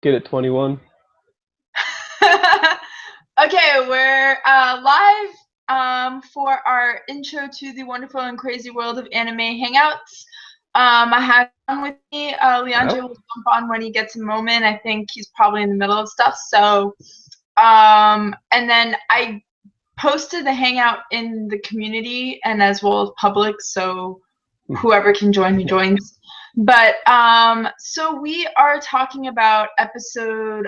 get it 21. Okay, we're live for our intro to the wonderful and crazy world of anime hangouts. I have on with me, Leandro will jump on when he gets a moment. I think he's probably in the middle of stuff. So, and then I posted the hangout in the community and as well as public, so whoever can join, who joins. But so we are talking about episode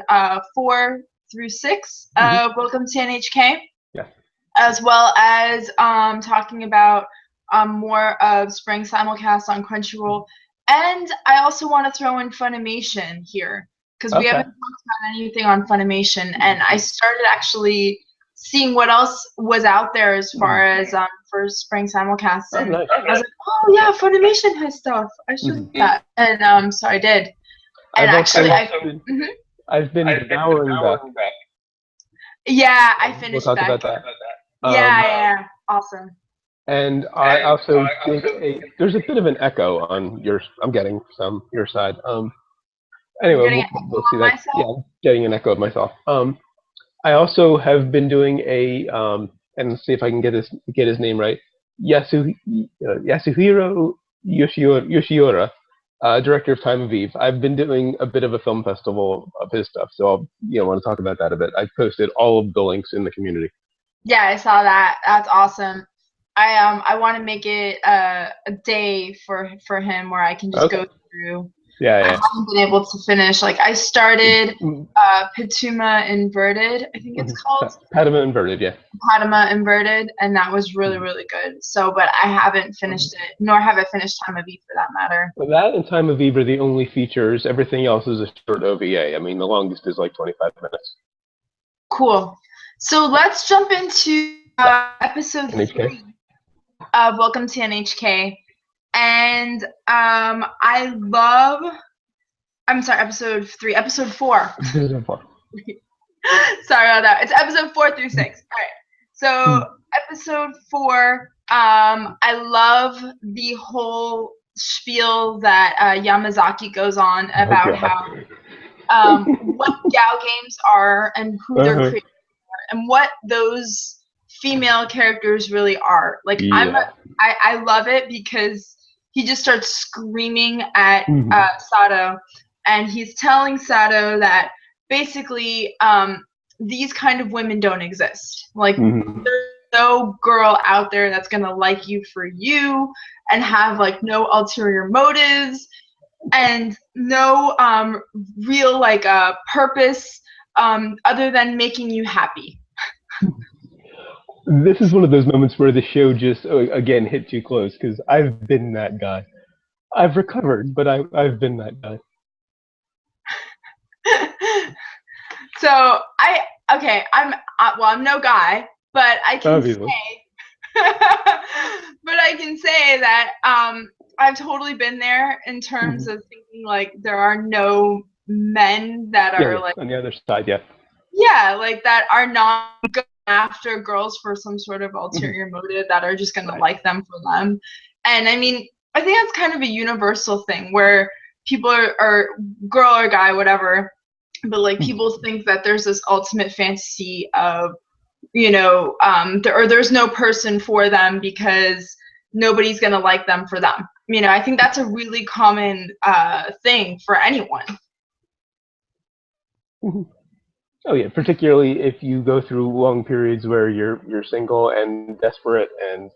4 through 6 of Welcome to NHK. Yeah. As well as talking about more of Spring Simulcast on Crunchyroll. And I also want to throw in Funimation here, because we haven't talked about anything on Funimation. And I started actually seeing what else was out there as far as for Spring Simulcast. And I was like, oh yeah, Funimation has stuff. I should do that. And so I did. And I've been devouring that. Yeah, I finished we'll talk about that. Yeah, awesome. And I also think there's a bit of an echo on yours. I'm getting some your side. Anyway, we'll see that. Yeah, I'm getting an echo of myself. I also have been doing a and see if I can get his name right. Yasuhiro Yoshiura, director of Time of Eve. I've been doing a bit of a film festival of his stuff, so I'll want to talk about that a bit. I posted all of the links in the community. Yeah, I saw that. That's awesome. I want to make it a day for him where I can just go through. Yeah. I haven't been able to finish. Like I started Pituma Inverted, I think it's called. Padma Inverted, yeah. Padma Inverted, and that was really, really good. So, but I haven't finished it, nor have I finished Time of Eve for that matter. Well, that and Time of Eve are the only features. Everything else is a short OVA. I mean, the longest is like 25 minutes. Cool. So let's jump into episode 3 of Welcome to NHK. And episode 3, episode 4. Episode 4. Sorry about that. It's episode 4 through 6. All right. So episode 4, I love the whole spiel that Yamazaki goes on about how what Gal games are and who they're creating and what those female characters really are. Like I love it because he just starts screaming at Sato, and he's telling Sato that basically these kind of women don't exist. Like there's no girl out there that's gonna like you for you and have like no ulterior motives and no real like purpose other than making you happy. This is one of those moments where the show just again hit too close, because I've been that guy. I've recovered, but I've been that guy. So I'm no guy, but I can say that I've totally been there in terms of thinking like there are no men that are like on the other side, like that are not going after girls for some sort of ulterior motive, that are just gonna like them for them. And I mean, I think that's kind of a universal thing where people are girl or guy, whatever, but like people think that there's this ultimate fantasy of there's no person for them because nobody's gonna like them for them. I think that's a really common thing for anyone. Oh yeah, particularly if you go through long periods where you're single and desperate, and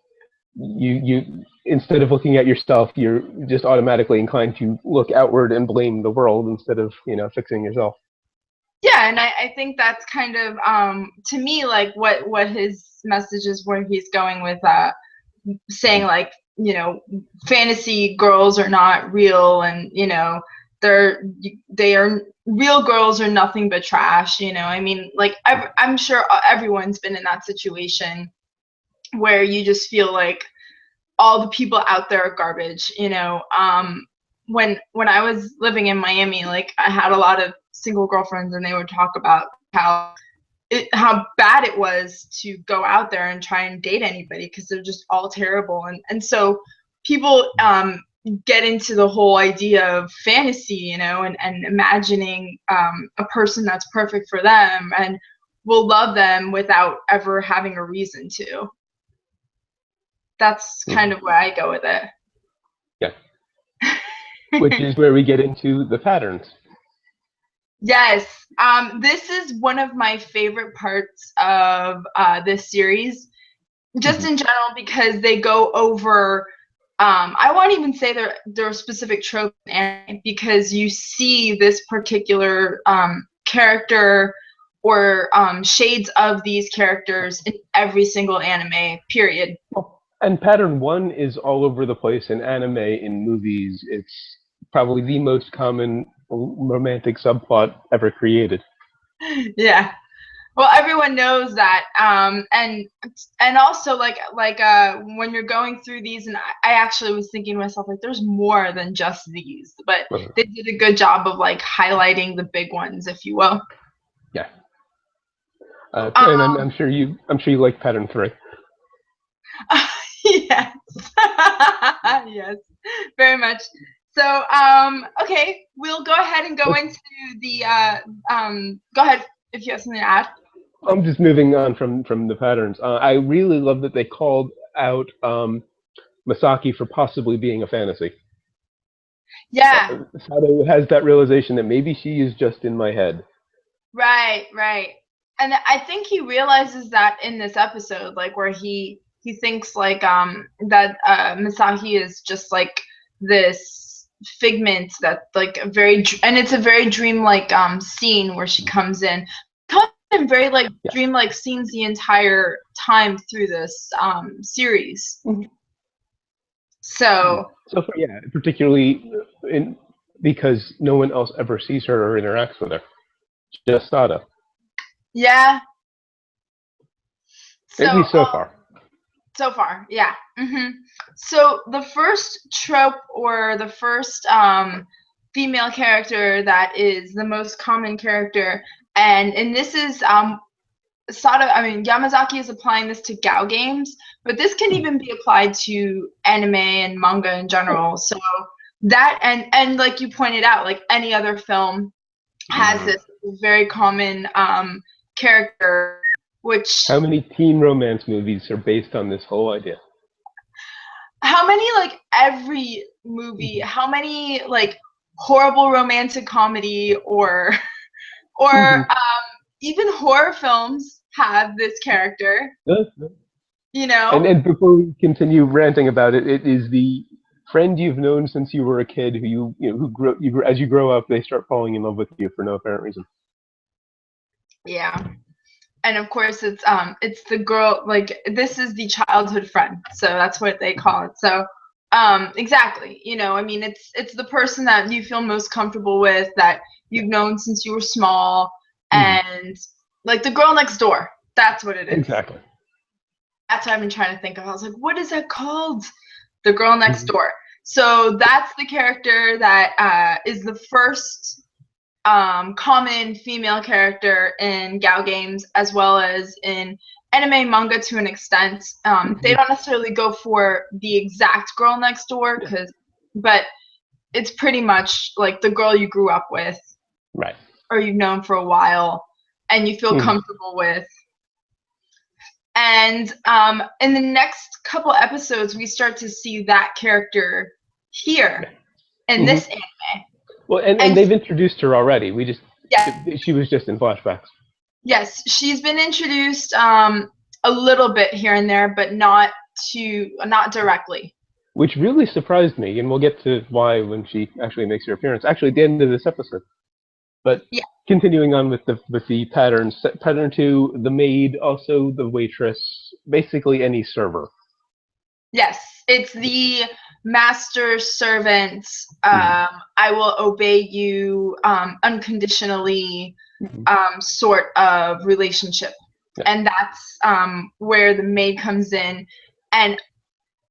you instead of looking at yourself, you're just automatically inclined to look outward and blame the world instead of fixing yourself. Yeah, and I think that's kind of to me like what his message is, where he's going with saying like fantasy girls are not real, and they are real girls are nothing but trash. I mean, like I'm sure everyone's been in that situation where you just feel like all the people out there are garbage. When I was living in Miami, like I had a lot of single girlfriends, and they would talk about how bad it was to go out there and try and date anybody because they're just all terrible. And so people get into the whole idea of fantasy, you know, and imagining a person that's perfect for them and will love them without ever having a reason to. That's kind of where I go with it. Yeah. Which is where we get into the patterns. Yes. This is one of my favorite parts of this series, just in general, because they go over, I won't even say there are specific tropes in anime, because you see this particular character or shades of these characters in every single anime, period. And pattern 1 is all over the place in anime, in movies. It's probably the most common romantic subplot ever created. Yeah. Well, everyone knows that, and also like when you're going through these, and I actually was thinking to myself, like, there's more than just these, but they did a good job of like highlighting the big ones, if you will. Yeah. And I'm sure you like pattern 3. Yes. Yes, very much. So, okay, we'll go ahead and go into the, go ahead if you have something to add. I'm just moving on from the patterns. I really love that they called out Masaki for possibly being a fantasy. Yeah. Sato has that realization that maybe she is just in my head. Right, right. And I think he realizes that in this episode, like where he thinks like that Masaki is just like this figment that like and it's a very dreamlike scene where she comes in very like dreamlike scenes the entire time through this series. So yeah, particularly because no one else ever sees her or interacts with her, just Sato. Yeah. At least so far. So far, yeah. So the first trope, or the first female character that is the most common character, and this is Sato, Yamazaki is applying this to Gao games, but this can even be applied to anime and manga in general. So that, and like you pointed out, like any other film has this very common character. Which, how many teen romance movies are based on this whole idea? How many, like, every movie, how many like horrible romantic comedy or even horror films have this character? You know? And before we continue ranting about it, it is the friend you've known since you were a kid who as you grow up, they start falling in love with you for no apparent reason. Yeah. And of course it's the girl, like, this is the childhood friend, so that's what they call it. So exactly, you know, I mean, it's the person that you feel most comfortable with, that you've known since you were small, and like the girl next door, that's what it is. Exactly. That's what I've been trying to think of. I was like, what is that called? The girl next door. So that's the character that is the first common female character in Gao games, as well as in anime, manga to an extent. They don't necessarily go for the exact girl next door, but it's pretty much like the girl you grew up with, right, or you've known for a while, and you feel comfortable with. And in the next couple episodes, we start to see that character here in this anime. Well, and they've introduced her already. She was just in flashbacks. Yes, she's been introduced a little bit here and there, but not directly. Which really surprised me, and we'll get to why when she actually makes her appearance. Actually, at the end of this episode. But continuing on with the patterns. Pattern 2, the maid, also the waitress, basically any server. Yes, it's the master servant, I will obey you unconditionally sort of relationship. And that's where the maid comes in. And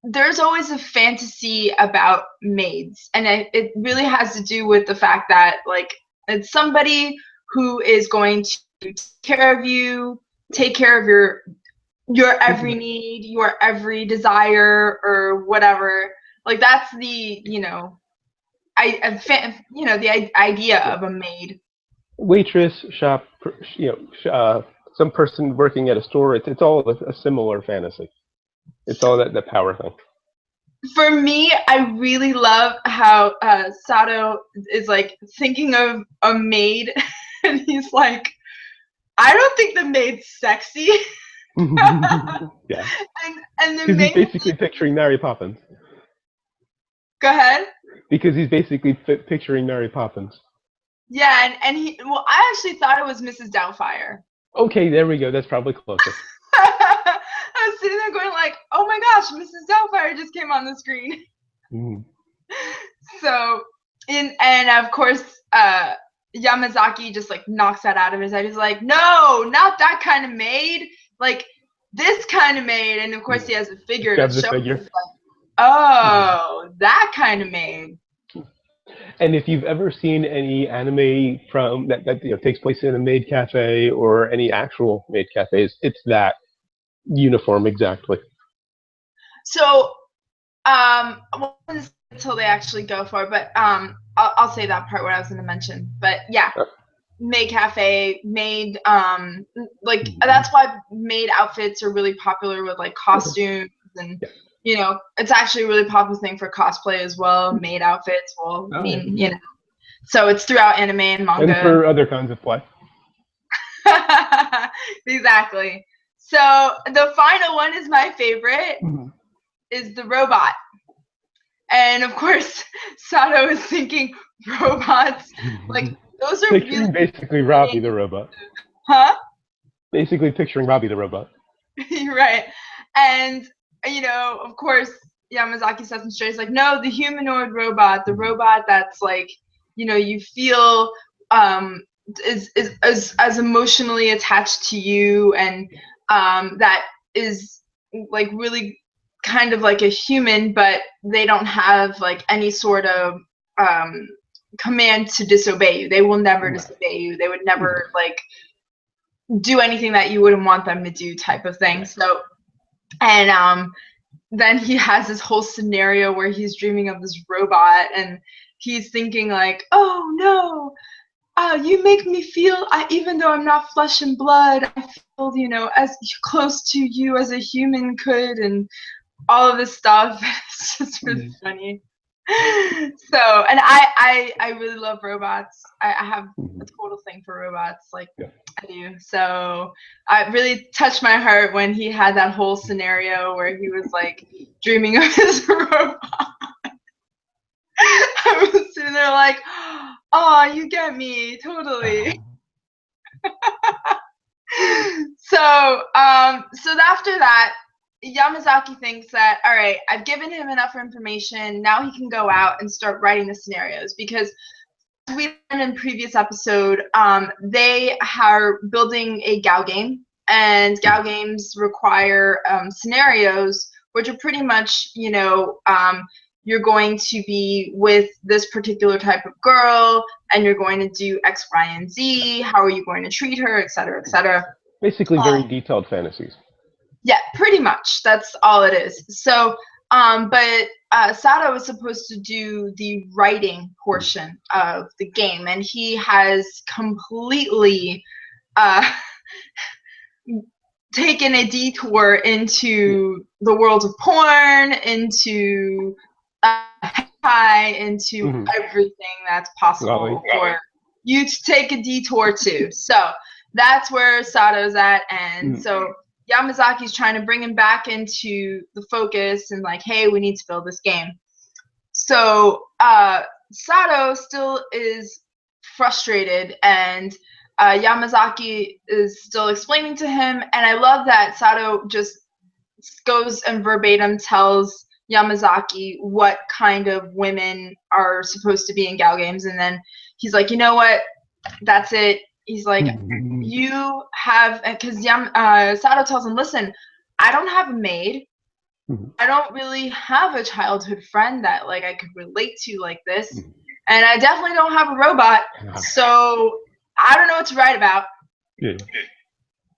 there's always a fantasy about maids, and it really has to do with the fact that, like, it's somebody who is going to take care of you, take care of your every need, your every desire, or whatever. Like that's the the idea of a maid. Waitress, shop, some person working at a store. It's all a similar fantasy. It's all that power thing. For me, I really love how Sato is like thinking of a maid, and he's like, I don't think the maid's sexy. Yeah. And the because maid. He's basically picturing Mary Poppins. Go ahead. Because he's basically picturing Mary Poppins. Yeah, and I actually thought it was Mrs. Doubtfire. Okay, there we go. That's probably closer. I was sitting there going like, oh my gosh, Mrs. Doubtfire just came on the screen. Mm. So, and of course, Yamazaki just like knocks that out of his head. He's like, no, not that kind of maid. Like this kind of maid. And of course, he has a figure to show. Like, oh, that kind of maid. And if you've ever seen any anime from that takes place in a maid cafe or any actual maid cafes, it's that uniform exactly. So, until they actually go for it, but I'll say that part what I was going to mention. But yeah, maid cafe, maid, like that's why maid outfits are really popular with like costumes and. Yeah. It's actually a really popular thing for cosplay as well. Maid outfits. Well, so it's throughout anime and manga. And for other kinds of play. Exactly. So the final one is my favorite. Is the robot. And of course, Sato is thinking robots. Like those are picturing basically Robbie the robot. Huh? Basically picturing Robbie the robot. Right. And of course, Yamazaki says and straight, he's like, no, the humanoid robot, the robot that's like, you feel is as emotionally attached to you, and that is like really kind of like a human, but they don't have like any sort of command to disobey you. They will never disobey you. They would never like do anything that you wouldn't want them to do, type of thing. So. And then he has this whole scenario where he's dreaming of this robot, and he's thinking like, oh no, you make me feel, even though I'm not flesh and blood, I feel, as close to you as a human could, and all of this stuff. It's just really funny. So, and I really love robots. I have a total thing for robots. Like, I do. So it really touched my heart when he had that whole scenario where he was like dreaming of his robot. I was sitting there like, oh, you get me, totally. So after that, Yamazaki thinks that, all right, I've given him enough information. Now he can go out and start writing the scenarios, because as we learned in previous episode, they are building a Gao game, and Gao games require scenarios, which are pretty much, you're going to be with this particular type of girl, and you're going to do X, Y, and Z. How are you going to treat her, et cetera, et cetera. Basically, very detailed fantasies. Yeah, pretty much. That's all it is. So, but Sato is supposed to do the writing portion of the game, and he has completely taken a detour into the world of porn, into hentai, into everything that's possible for you to take a detour to. So that's where Sato's at, and so Yamazaki's trying to bring him back into the focus and like, hey, we need to build this game. So Sato still is frustrated, and Yamazaki is still explaining to him, and I love that Sato just goes and verbatim tells Yamazaki what kind of women are supposed to be in Gao games, and then he's like, you know what, that's it. He's like, you have, because Sato tells him, listen, I don't have a maid. I don't really have a childhood friend that like I could relate to like this. And I definitely don't have a robot. So I don't know what to write about.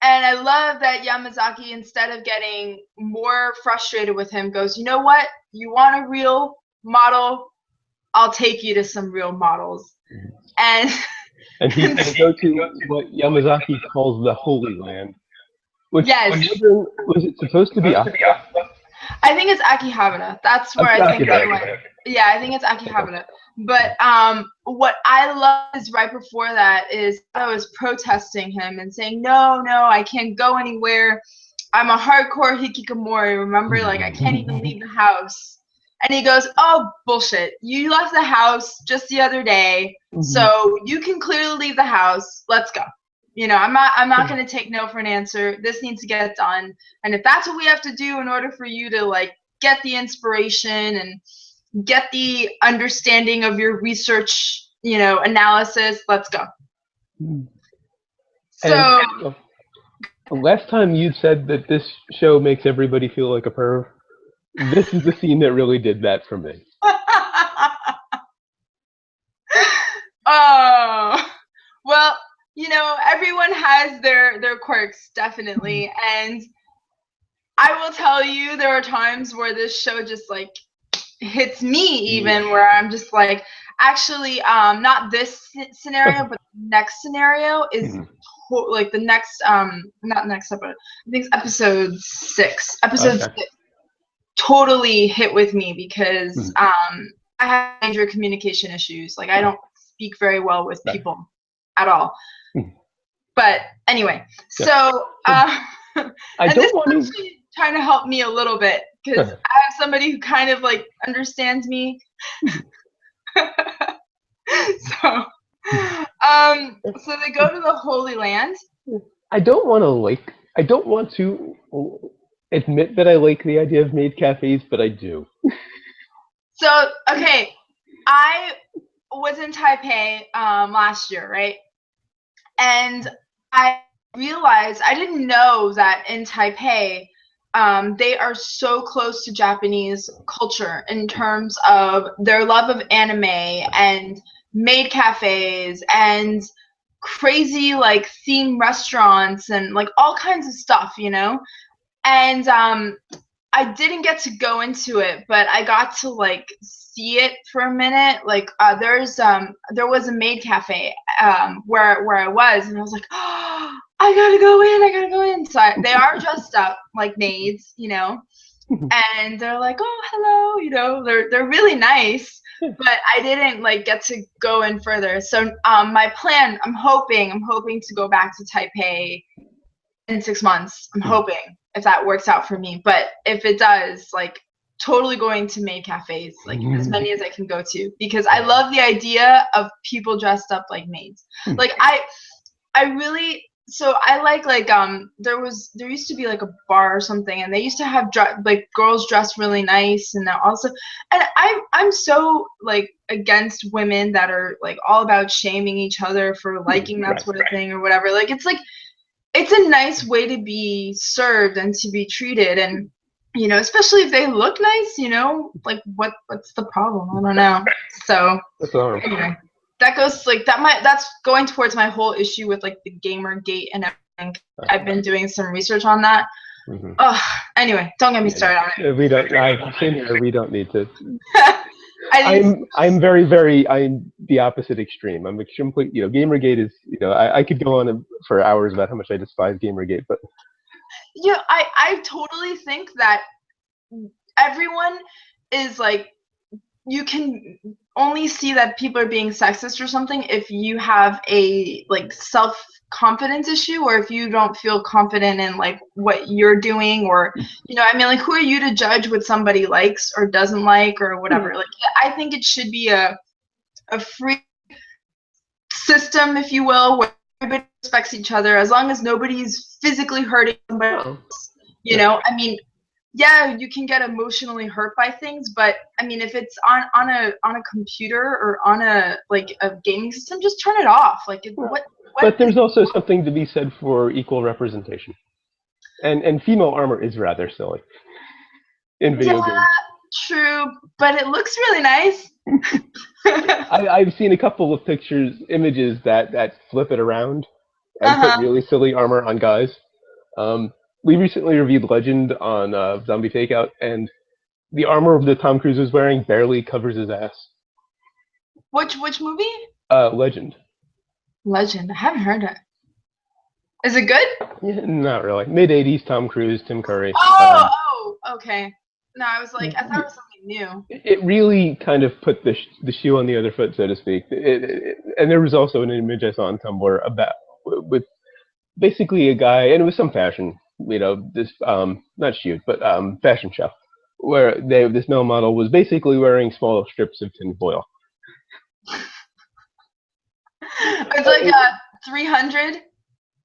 And I love that Yamazaki, instead of getting more frustrated with him, goes, you know what? You want a real model? I'll take you to some real models. And he can go to what Yamazaki calls the Holy Land. Which, yes. Was it supposed to be Akihabara? I think it's Akihabara. That's where I think it went. Yeah, I think it's Akihabara. But what I love is right before that is I was protesting him and saying, no, I can't go anywhere. I'm a hardcore hikikomori, remember? Like, I can't even leave the house. And he goes, oh, bullshit. You left the house just the other day, so you can clearly leave the house. Let's go. You know, I'm not going to take no for an answer. This needs to get done. And if that's what we have to do in order for you to, like, get the inspiration and get the understanding of your research, you know, analysis, let's go. So last time you said that this show makes everybody feel like a perv, this is the scene that really did that for me. Oh, well, you know, everyone has their quirks, definitely. And I will tell you, there are times where this show just, like, hits me even, where I'm just like, actually, not this scenario, but the next scenario is like the next, not next episode, I think it's episode 6. Episode 6 totally hit with me because I have major communication issues. Like, I don't speak very well with people at all. But anyway, so I don't want to trying to help me a little bit because I have somebody who kind of like understands me. So they go to the Holy Land. I don't want to admit that I like the idea of maid cafes, but I do. So, okay, I was in Taipei last year, right? And I realized, I didn't know that in Taipei, they are so close to Japanese culture in terms of their love of anime and maid cafes and crazy, like, theme restaurants and, like, all kinds of stuff, you know? And I didn't get to go into it, but I got to, like, see it for a minute. Like, there was a maid cafe where I was, and I was like, oh, I gotta go in. So they are dressed up like maids, you know, and they're like, oh, hello, you know, they're really nice. But I didn't, like, get to go in further. So my plan, I'm hoping to go back to Taipei in 6 months. I'm hoping, if that works out for me. But if it does, like, totally going to maid cafes, like, as many as I can go to, because I love the idea of people dressed up like maids. Like, I really, so I like there used to be, like, a bar or something, and they used to have like girls dressed really nice, and also, and I'm so, like, against women that are, like, all about shaming each other for liking that sort of thing or whatever. Like, it's a nice way to be served and to be treated, and, you know, especially if they look nice, you know, like, what's the problem? I don't know. So anyway, that goes, like, that's going towards my whole issue with, like, the Gamergate and everything. I've been doing some research on that. Anyway, don't get me started on it. We don't need to. I'm the opposite extreme. I'm a complete, you know, Gamergate is, you know, I could go on for hours about how much I despise Gamergate, but yeah, I totally think that everyone is, like, you can only see that people are being sexist or something if you have a, like, self-confidence issue, or if you don't feel confident in, like, what you're doing, or, you know, I mean, like, who are you to judge what somebody likes or doesn't like or whatever? Like, I think it should be a free system, if you will, where everybody respects each other, as long as nobody's physically hurting somebody else. You know, I mean, yeah, you can get emotionally hurt by things, but I mean, if it's on a computer or on a gaming system, just turn it off. Like, But there's also something to be said for equal representation, and female armor is rather silly in video games. True, but it looks really nice. I've seen a couple of images that flip it around and put really silly armor on guys. We recently reviewed Legend on Zombie Takeout, and the armor the Tom Cruise is wearing barely covers his ass. Which movie? Legend. Legend. I haven't heard it. Is it good? Yeah, not really. Mid-'80s Tom Cruise, Tim Curry. Oh, okay. No, I was like, I thought it was something new. It really kind of put the shoe on the other foot, so to speak. And there was also an image I saw on Tumblr about with basically a guy, and it was some fashion, this not shoot, but fashion show, where this male model was basically wearing small strips of tin foil. It's like 300,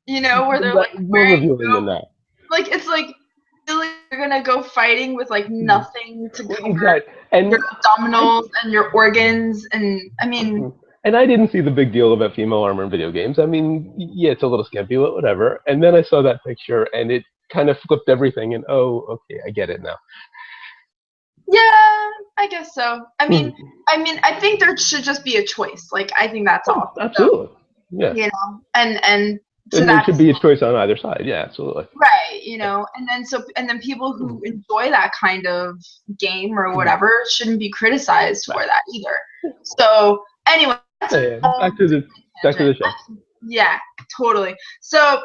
where they're like more revealing than that. Like it's like really you're gonna go fighting with like nothing to cover exactly. And your abdominals and your organs, and I mean. And I didn't see the big deal about female armor in video games. I mean, yeah, it's a little skimpy, but whatever. And then I saw that picture, and it kind of flipped everything. And oh, okay, I get it now. Yeah, I guess so. I mean, I think there should just be a choice. Like, I think that's all. Absolutely. So, yeah. And so there should be a choice on either side. Yeah, absolutely. Right. And then people who enjoy that kind of game or whatever shouldn't be criticized for that either. So anyway. Back to the show. Yeah, totally. So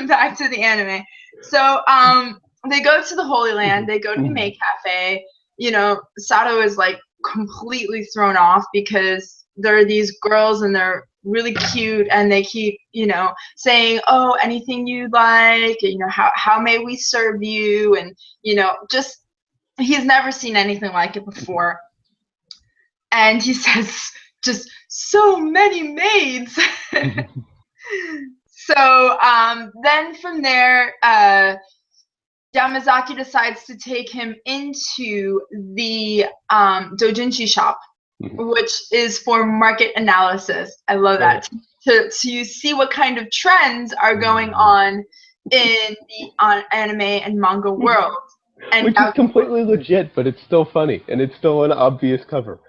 back to the anime. So they go to the Holy Land. They go to the May Cafe. Sato is like completely thrown off because there are these girls and they're really cute and they keep saying, oh, anything you'd like, how may we serve you, and just he's never seen anything like it before, and he says just so many maids. So then from there, Yamazaki decides to take him into the doujinshi shop, which is for market analysis. I love that. To see what kind of trends are going on in the anime and manga world. And which is completely legit, but it's still funny, and it's still an obvious cover.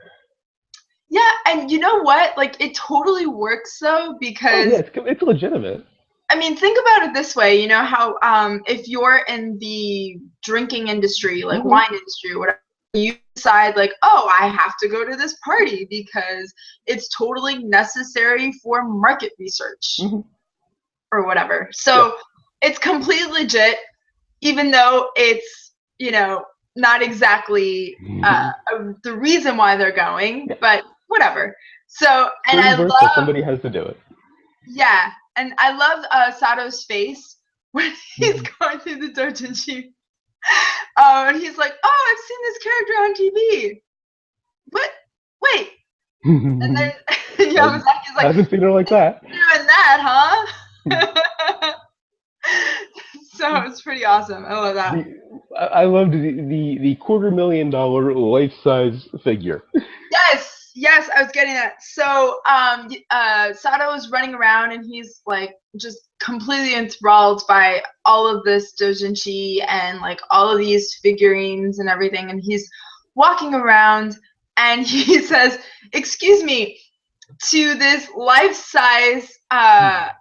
Yeah, and you know what? Like, it totally works, though, because... Oh, yeah, it's legitimate. I mean, think about it this way, how if you're in the drinking industry, like wine industry or whatever, you decide like, oh, I have to go to this party because it's totally necessary for market research or whatever. So it's completely legit, even though it's, not exactly the reason why they're going, but whatever. So, and I love... somebody has to do it. Yeah. And I love Sato's face when he's going through the doujinshi. And he's like, oh, I've seen this character on TV. What? Wait. And then Yamazaki's like, I haven't seen her like that. Doing that, huh? So it's pretty awesome. I love that. I loved the $250,000 life-size figure. Yes, I was getting that. So, Sato is running around and he's like just completely enthralled by all of this doujinshi and like all of these figurines and everything. And he's walking around and he says, "Excuse me," to this life-size. I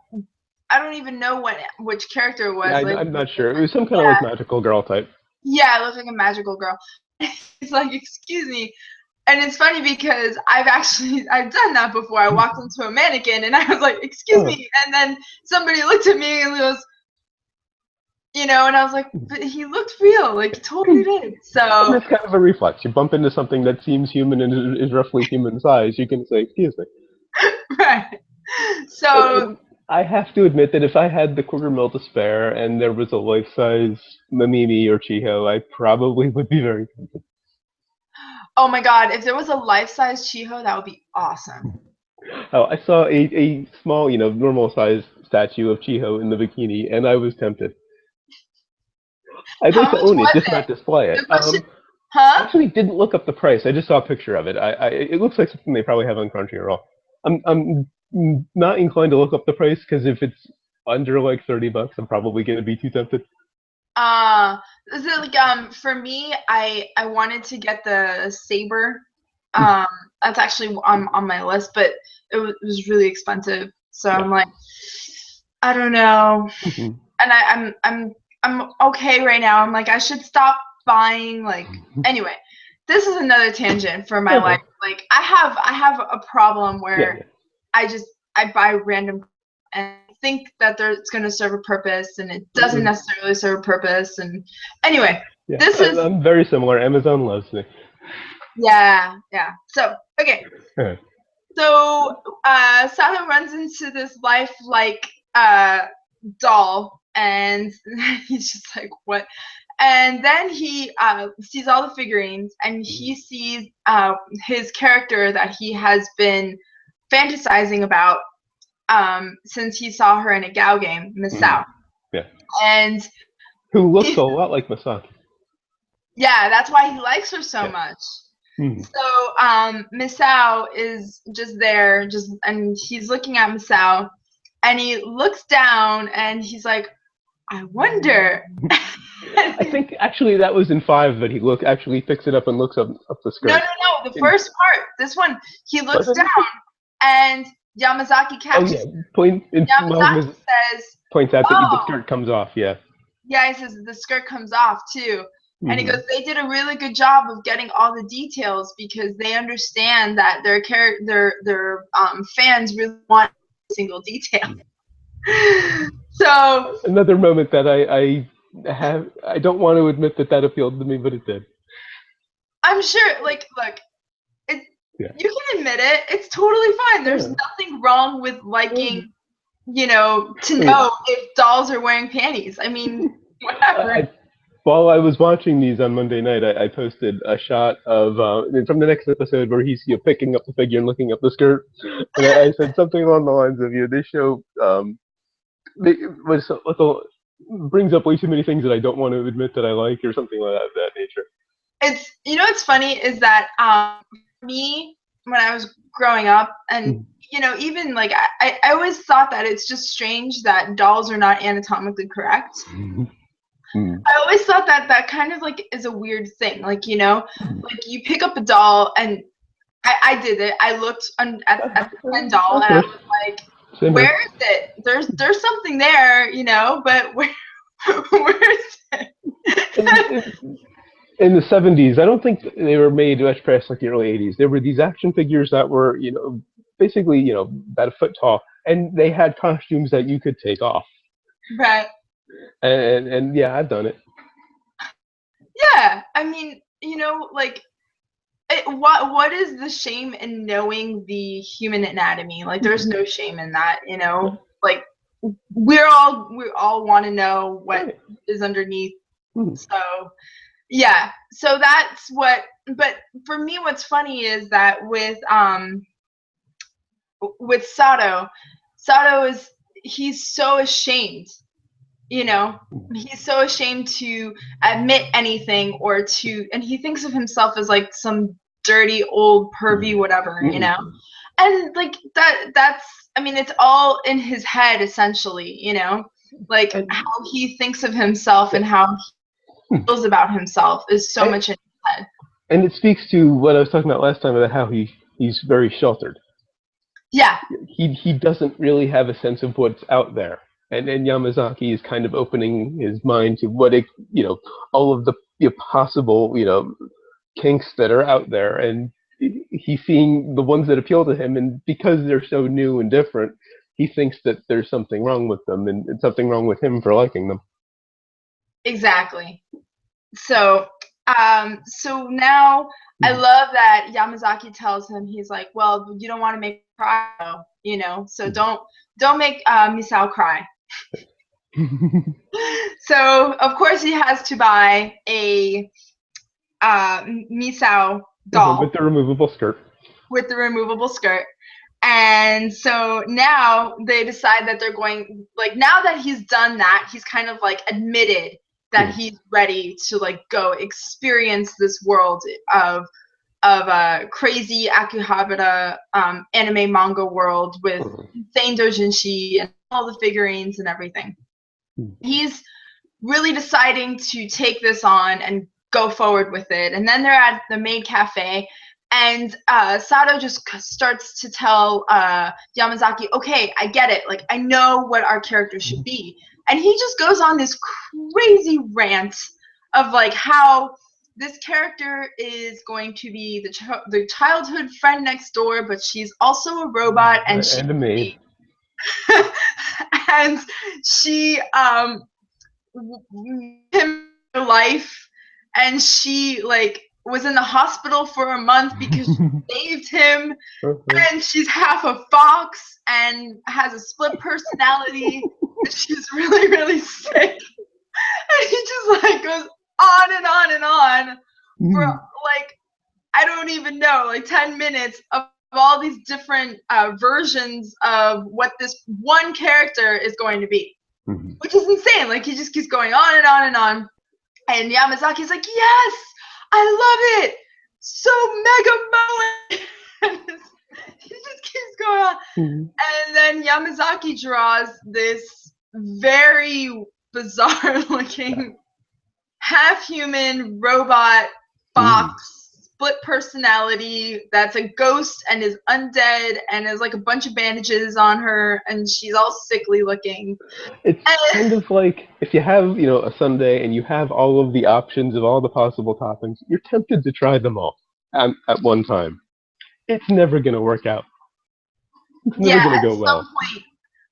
don't even know which character it was. Yeah, I'm not sure. It was some kind of like magical girl type. Yeah, it looked like a magical girl. He's like, "Excuse me." And it's funny because I've done that before. I walked into a mannequin and I was like, "Excuse me," and then somebody looked at me and goes, and I was like, "But he looked real, like he totally did." So it's kind of a reflex. You bump into something that seems human and is roughly human size, you can say, "Excuse me." Right. So I have to admit that if I had the $250,000 to spare and there was a life-size Mamimi or Chiho, I probably would be very tempted. Oh my god, if there was a life-size Chiho, that would be awesome. Oh, I saw a small, normal-sized statue of Chiho in the bikini, and I was tempted. I'd like to own it, just not display it. I actually didn't look up the price. I just saw a picture of it. It looks like something they probably have on Crunchyroll. I'm not inclined to look up the price, because if it's under like $30, I'm probably going to be too tempted. Is it like for me, I wanted to get the saber. That's actually on my list, but it was really expensive. So I'm like, I don't know. I'm okay right now. I'm like, I should stop buying, like, anyway, this is another tangent for my life. Like, I have a problem where I buy random and think that it's going to serve a purpose, and it doesn't necessarily serve a purpose. And anyway, I'm very similar. Amazon loves me. Yeah. So, okay. So, Sato runs into this lifelike doll, and he's just like, what? And then he sees all the figurines, and he sees his character that he has been fantasizing about since he saw her in a Gao game, Misao. Yeah. And who looks a lot like Misaki. Yeah, that's why he likes her so much. So Misao is just there, and he's looking at Misao, and he looks down, and he's like, I wonder. I think actually that was in 5 that he actually picks it up and looks up the skirt. No. The first part. This one, he looks down, and Yamazaki catches. Yamazaki points out that the skirt comes off. Yeah. Yeah, he says the skirt comes off too. And he goes, they did a really good job of getting all the details because they understand that their fans really want a single detail. So another moment that I don't want to admit that appealed to me, but it did. I'm sure, like, look, you can admit it. It's totally fine. There's nothing wrong with liking, to know if dolls are wearing panties. I mean, whatever. While I was watching these on Monday night, I posted a shot of from the next episode where he's picking up the figure and looking up the skirt, and I said something along the lines of, this show brings up way too many things that I don't want to admit that I like, or something like that nature. It's what's funny is that me, when I was growing up, and even like I always thought that it's just strange that dolls are not anatomically correct. I always thought that kind of like is a weird thing, like like you pick up a doll, and I did it. I looked at the Ken doll, and I was like, where is it? There's something there, but where is it? In the 70s, I don't think they were made much past like the early 80s. There were these action figures that were, basically, about a foot tall, and they had costumes that you could take off. Right. And yeah, I've done it. Yeah, I mean, like, what is the shame in knowing the human anatomy? Like, there's no shame in that, Like, we all want to know what is underneath. So, yeah. So that's what. But for me, what's funny is that with Sato he's so ashamed. He's so ashamed to admit anything and he thinks of himself as like some dirty old pervy whatever, and like that's, I mean, it's all in his head essentially, like how he thinks of himself and how he feels about himself is so much in his head. And it speaks to what I was talking about last time about how he's very sheltered. Yeah. He doesn't really have a sense of what's out there. And Yamazaki is kind of opening his mind to what all of the possible, kinks that are out there. And he's seeing the ones that appeal to him. And because they're so new and different, he thinks that there's something wrong with them and something wrong with him for liking them. Exactly. So now I love that Yamazaki tells him, he's like, well, you don't want to make her cry, so don't make Misao cry. So of course he has to buy a Misao doll with the removable skirt. And so now they decide that they're going, like, now that he's done that, he's kind of like admitted that he's ready to like go experience this world of crazy Akihabara anime manga world with insane doujinshi and all the figurines and everything. He's really deciding to take this on and go forward with it. And then they're at the maid cafe, And Sato just starts to tell Yamazaki, okay, I get it. Like, I know what our character should be. And he just goes on this crazy rant of like how this character is going to be the childhood friend next door, but she's also a robot, and a maid. And she him life, and she like was in the hospital for a month because she saved him, and she's half a fox and has a split personality, and she's really, really sick. And he just like goes on and on and on for like, I don't even know, like 10 minutes of all these different versions of what this one character is going to be, which is insane. Like, he just keeps going on and on and on. And Yamazaki's like, yes, I love it. So mega moment. He just keeps going on. And then Yamazaki draws this very bizarre looking half-human robot fox, split personality, that's a ghost and is undead and has like a bunch of bandages on her, and she's all sickly looking. It's kind of like if you have, a sundae and you have all of the options of all the possible toppings, you're tempted to try them all at one time. It's never going to work out. It's never going to go well. Point.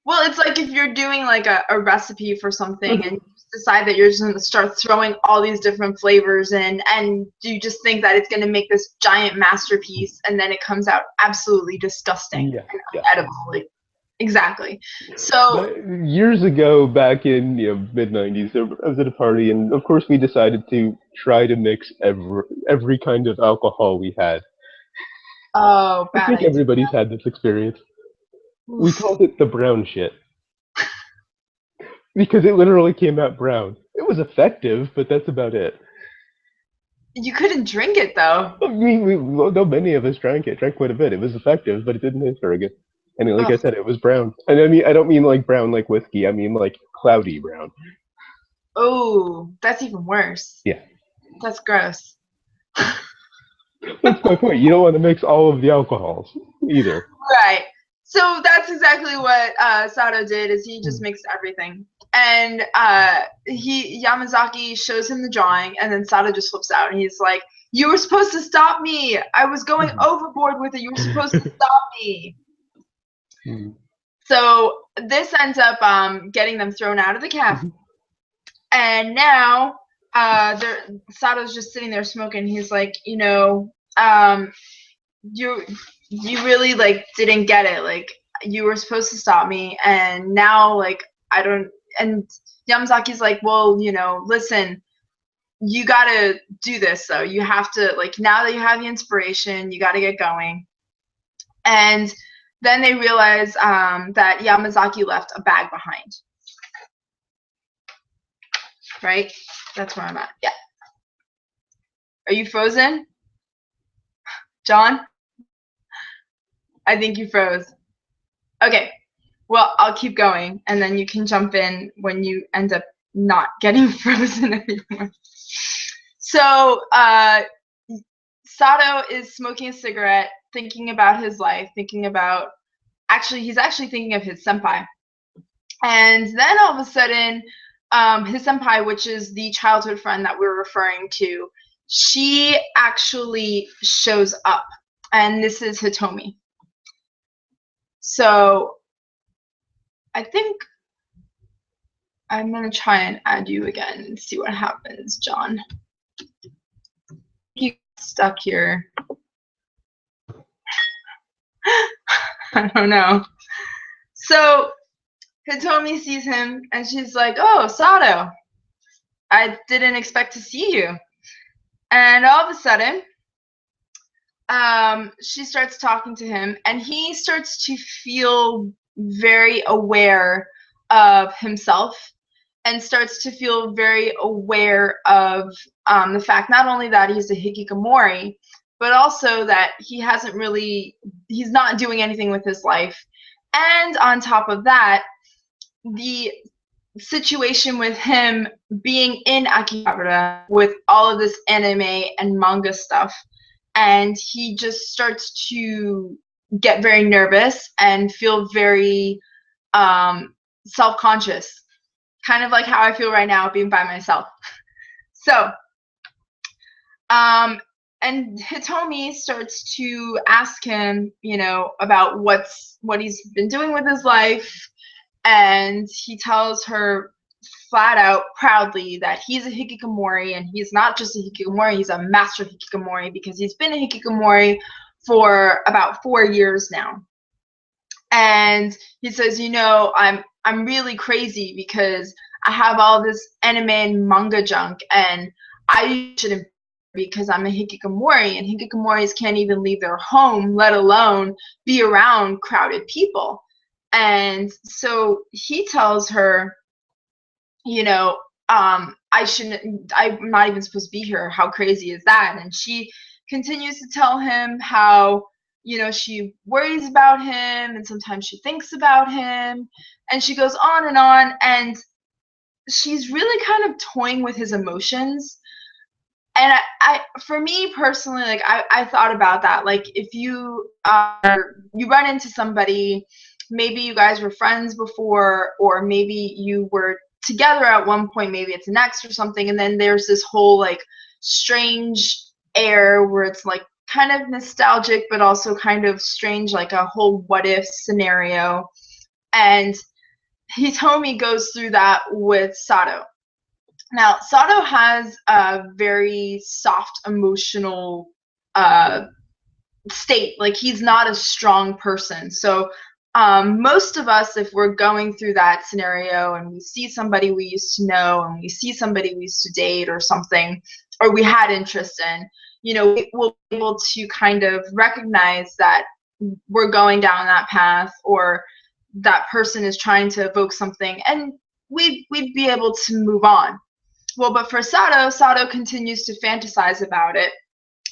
Well, it's like if you're doing like a recipe for something and you decide that you're just going to start throwing all these different flavors in, and you just think that it's going to make this giant masterpiece, and then it comes out absolutely disgusting and unedible. Exactly. So years ago, back in mid-90s, I was at a party, and of course we decided to try to mix every kind of alcohol we had. Oh, bad I think everybody's had this experience. We called it the brown shit. Because it literally came out brown. It was effective, but that's about it. You couldn't drink it, though. No, many of us drank quite a bit. It was effective, but it didn't taste very good. And like I said, it was brown. And I don't mean like brown like whiskey. I mean like cloudy brown. Oh, that's even worse. Yeah. That's gross. That's my point. You don't want to mix all of the alcohols either. Right. So that's exactly what Sato did, is he just mixed everything. And Yamazaki shows him the drawing, and then Sato just flips out, and he's like, you were supposed to stop me. I was going overboard with it. You were supposed to stop me. So this ends up getting them thrown out of the cafe. And now Sato's just sitting there smoking. He's like, you really like didn't get it. Like, you were supposed to stop me, and now like I don't. And Yamazaki's like, well, listen, you gotta do this though. You have to, like, now that you have the inspiration, you gotta get going. And then they realize that Yamazaki left a bag behind. Right? That's where I'm at. Yeah. Are you frozen? John? I think you froze. Okay. Well, I'll keep going, and then you can jump in when you end up not getting frozen anymore. So Sato is smoking a cigarette, thinking about his life, he's actually thinking of his senpai. And then all of a sudden, his senpai, which is the childhood friend that we're referring to, she actually shows up. And this is Hitomi. So I think I'm going to try and add you again and see what happens, John. You stuck here. I don't know. So Hitomi sees him, and she's like, oh, Sato, I didn't expect to see you. And all of a sudden, she starts talking to him, and he starts to feel very aware of himself, and starts to feel very aware of the fact not only that he's a hikikomori, but also that he's not doing anything with his life. And on top of that, the situation with him being in Akihabara with all of this anime and manga stuff and he just starts to get very nervous and feel very self-conscious, kind of like how I feel right now being by myself. So and Hitomi starts to ask him, you know, about what he's been doing with his life, and he tells her flat out proudly that he's a hikikomori, and he's not just a hikikomori, he's a master hikikomori, because he's been a hikikomori for about 4 years now. And he says, you know, I'm really crazy because I have all this anime and manga junk, and I shouldn't, because I'm a hikikomori, and hikikomoris can't even leave their home, let alone be around crowded people. And so he tells her, you know, I'm not even supposed to be here. How crazy is that? And she continues to tell him how, you know, she worries about him, and sometimes she thinks about him, and she goes on, and she's really kind of toying with his emotions. And I for me personally, like, I thought about that. Like, if you run into somebody, maybe you guys were friends before, or maybe you were together at one point, maybe it's an ex or something, and then there's this whole like strange air where it's like kind of nostalgic but also kind of strange, like a whole what if scenario. And Hitomi goes through that with Sato. Now, Sato has a very soft emotional state. Like, he's not a strong person. So most of us, if we're going through that scenario and we see somebody we used to know, and we see somebody we used to date or something, or we had interest in, you know, we'll be able to kind of recognize that we're going down that path, or that person is trying to evoke something, and we'd be able to move on. Well, but for Sato continues to fantasize about it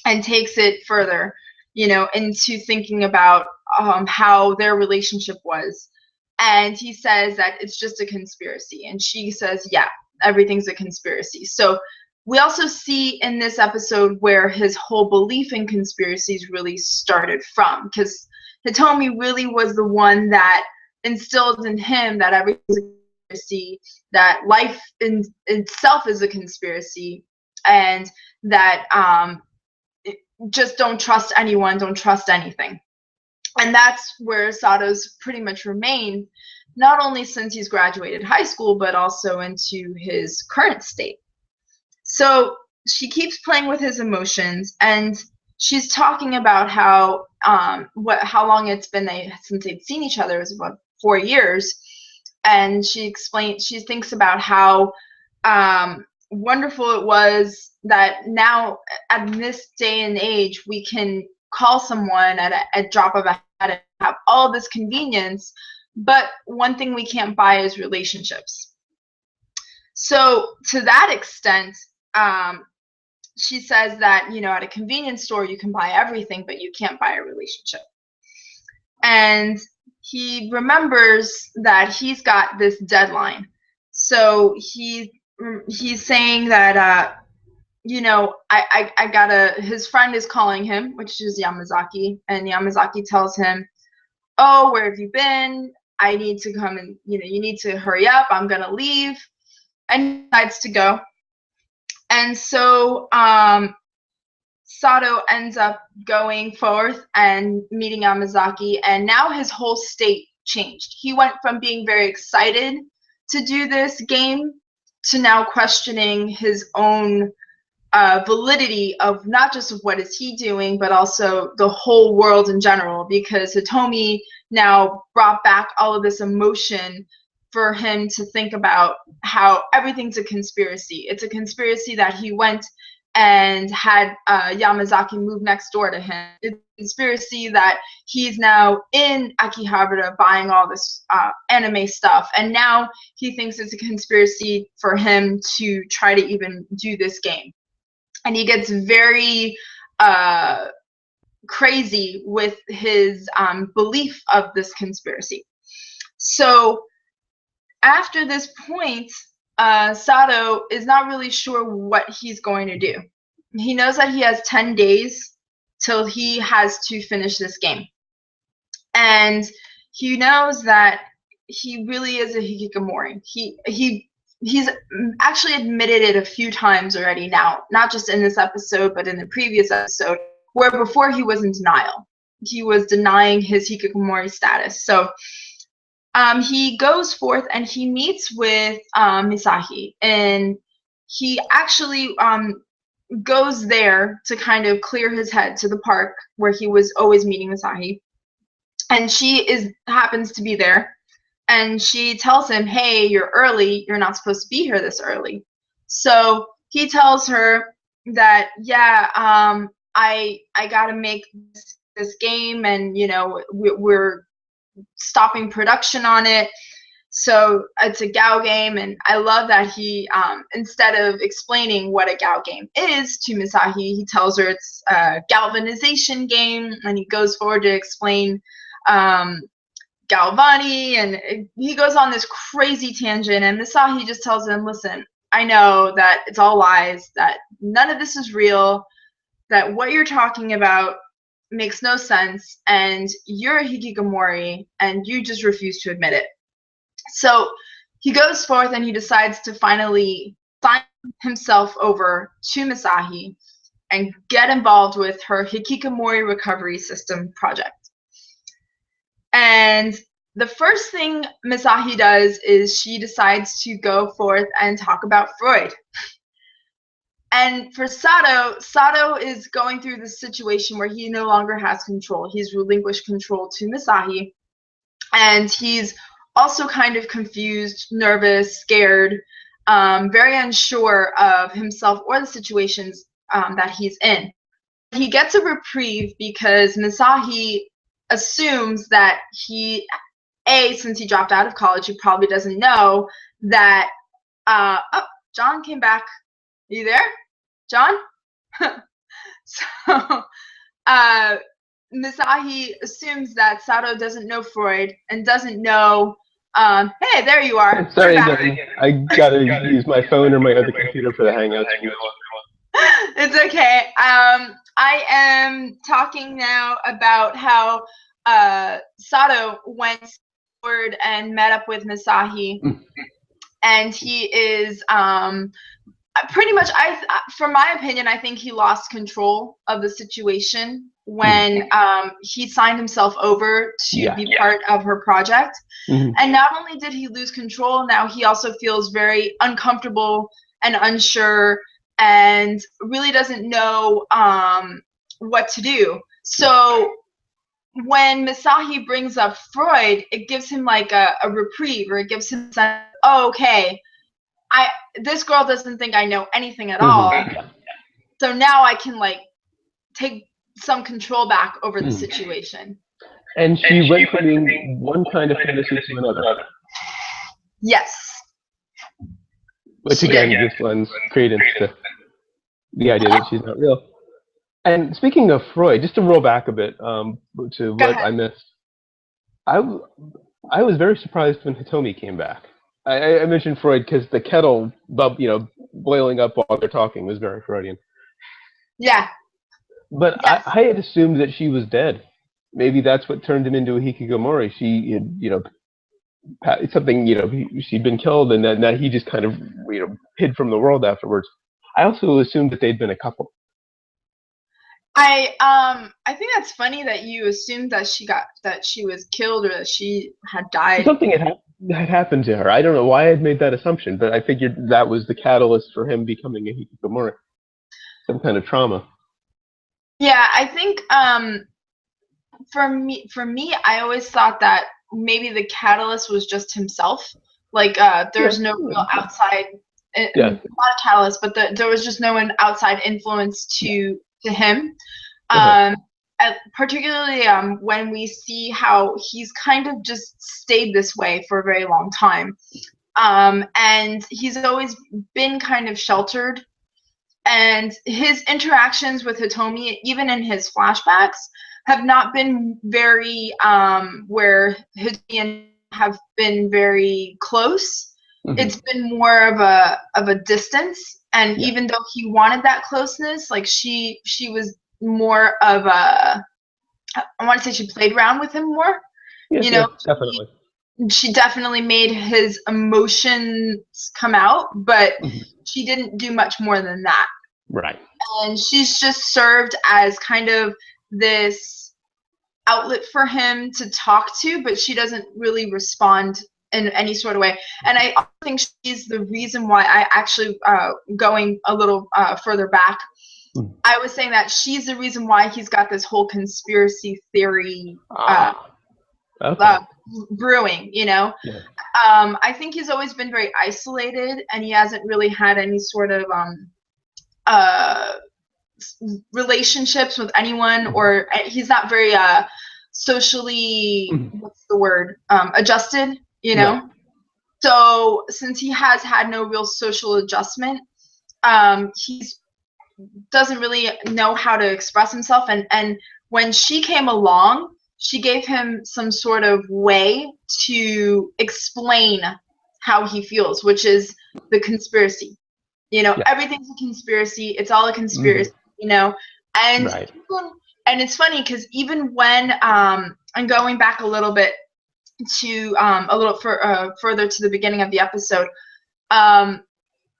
and takes it further, you know, into thinking about how their relationship was. And he says that it's just a conspiracy. And she says, yeah, everything's a conspiracy. So we also see in this episode where his whole belief in conspiracies really started from, because Hitomi really was the one that instilled in him that everything's a conspiracy, that life in itself is a conspiracy, and that just don't trust anyone, don't trust anything. And that's where Sato's pretty much remained, not only since he's graduated high school, but also into his current state. So she keeps playing with his emotions, and she's talking about how long it's been since they'd seen each other. It was about 4 years. And she thinks about how wonderful it was that now at this day and age we can call someone at a drop of a hat and have all this convenience, but one thing we can't buy is relationships. So to that extent, she says that, you know, at a convenience store you can buy everything, but you can't buy a relationship. And he remembers that he's got this deadline. So he's saying that, you know, I gotta, his friend is calling him, which is Yamazaki, and Yamazaki tells him, oh, where have you been? I need to come, and, you know, you need to hurry up, I'm gonna leave. And he decides to go. And so Sato ends up going forth and meeting Yamazaki, and now his whole state changed. He went from being very excited to do this game to now questioning his own validity of not just of what is he doing, but also the whole world in general, because Hitomi now brought back all of this emotion for him to think about how everything's a conspiracy. It's a conspiracy that he went and had Yamazaki move next door to him. It's a conspiracy that he's now in Akihabara buying all this anime stuff, and now he thinks it's a conspiracy for him to try to even do this game. And he gets very crazy with his belief of this conspiracy. So after this point, Sato is not really sure what he's going to do. He knows that he has 10 days till he has to finish this game. And he knows that he really is a hikikomori. He's actually admitted it a few times already now, not just in this episode, but in the previous episode, where before he was in denial. He was denying his hikikomori status. So he goes forth and he meets with Misahi, and he actually goes there to kind of clear his head to the park where he was always meeting Misahi. And she happens to be there, and she tells him, hey, you're early, you're not supposed to be here this early. So he tells her that, yeah, I gotta make this game, and you know, we're stopping production on it, so it's a Gao game. And I love that he instead of explaining what a Gao game is to Misahi, he tells her it's a galvanization game, and he goes forward to explain Galvani, and he goes on this crazy tangent, and Misahi just tells him, listen, I know that it's all lies, that none of this is real, that what you're talking about makes no sense, and you're a hikikomori, and you just refuse to admit it. So he goes forth and he decides to finally sign himself over to Misahi and get involved with her hikikomori recovery system project. And the first thing Misahi does is she decides to go forth and talk about Freud. And for Sato, Sato is going through this situation where he no longer has control. He's relinquished control to Misahi, and he's also kind of confused, nervous, scared, very unsure of himself or the situations that he's in. He gets a reprieve because Misahi assumes that since he dropped out of college, he probably doesn't know that, oh, John came back. Are you there, John? So, Misahi assumes that Sato doesn't know Freud and doesn't know, hey, there you are. Sorry, I gotta use my phone or my other computer for the Hangout. It's okay. I am talking now about how Sato went forward and met up with Misahi, and he is pretty much, from my opinion, I think he lost control of the situation when he signed himself over to be part of her project. And not only did he lose control, now he also feels very uncomfortable and unsure and really doesn't know what to do. So when Misahi brings up Freud, it gives him like a reprieve, or it gives him a sense, oh, okay, this girl doesn't think I know anything at all. So now I can like take some control back over the situation. And she went from being one kind of fantasy to another. Yes. Which again just lends credence to the idea that she's not real. And speaking of Freud, just to roll back a bit to what I missed, I was very surprised when Hitomi came back. I mentioned Freud because the kettle, boiling up while they're talking was very Freudian. Yeah. But yes. I had assumed that she was dead. Maybe that's what turned him into a hikikomori. She had, something, she'd been killed, and then that he just kind of, hid from the world afterwards. I also assumed that they'd been a couple. I think that's funny that you assumed that she was killed or that she had died. Something had happened to her. I don't know why I had made that assumption, but I figured that was the catalyst for him becoming a hikikomori. Some kind of trauma. Yeah, I think for me, I always thought that maybe the catalyst was just himself. Like there's no real outside, not a catalyst, but there was just no one outside influence to him. Particularly when we see how he's kind of just stayed this way for a very long time. And he's always been kind of sheltered. And his interactions with Hitomi, even in his flashbacks, have not been very where Hitomi and have been very close. It's been more of a distance. And even though he wanted that closeness, like she was more of a, I want to say she played around with him more. Yes, you know, definitely. She definitely made his emotions come out, but she didn't do much more than that. Right. And she's just served as kind of this outlet for him to talk to, but she doesn't really respond in any sort of way. And I think she's the reason why I actually, going a little further back, I was saying that she's the reason why he's got this whole conspiracy theory brewing, you know? Yeah. I think he's always been very isolated, and he hasn't really had any sort of relationships with anyone, or he's not very socially, what's the word, adjusted, you know? Right. So since he has had no real social adjustment, he doesn't really know how to express himself, and when she came along, she gave him some sort of way to explain how he feels, which is the conspiracy. You know, everything's a conspiracy. It's all a conspiracy, you know? And and it's funny because even when, I'm going back a little bit to, a little further to the beginning of the episode,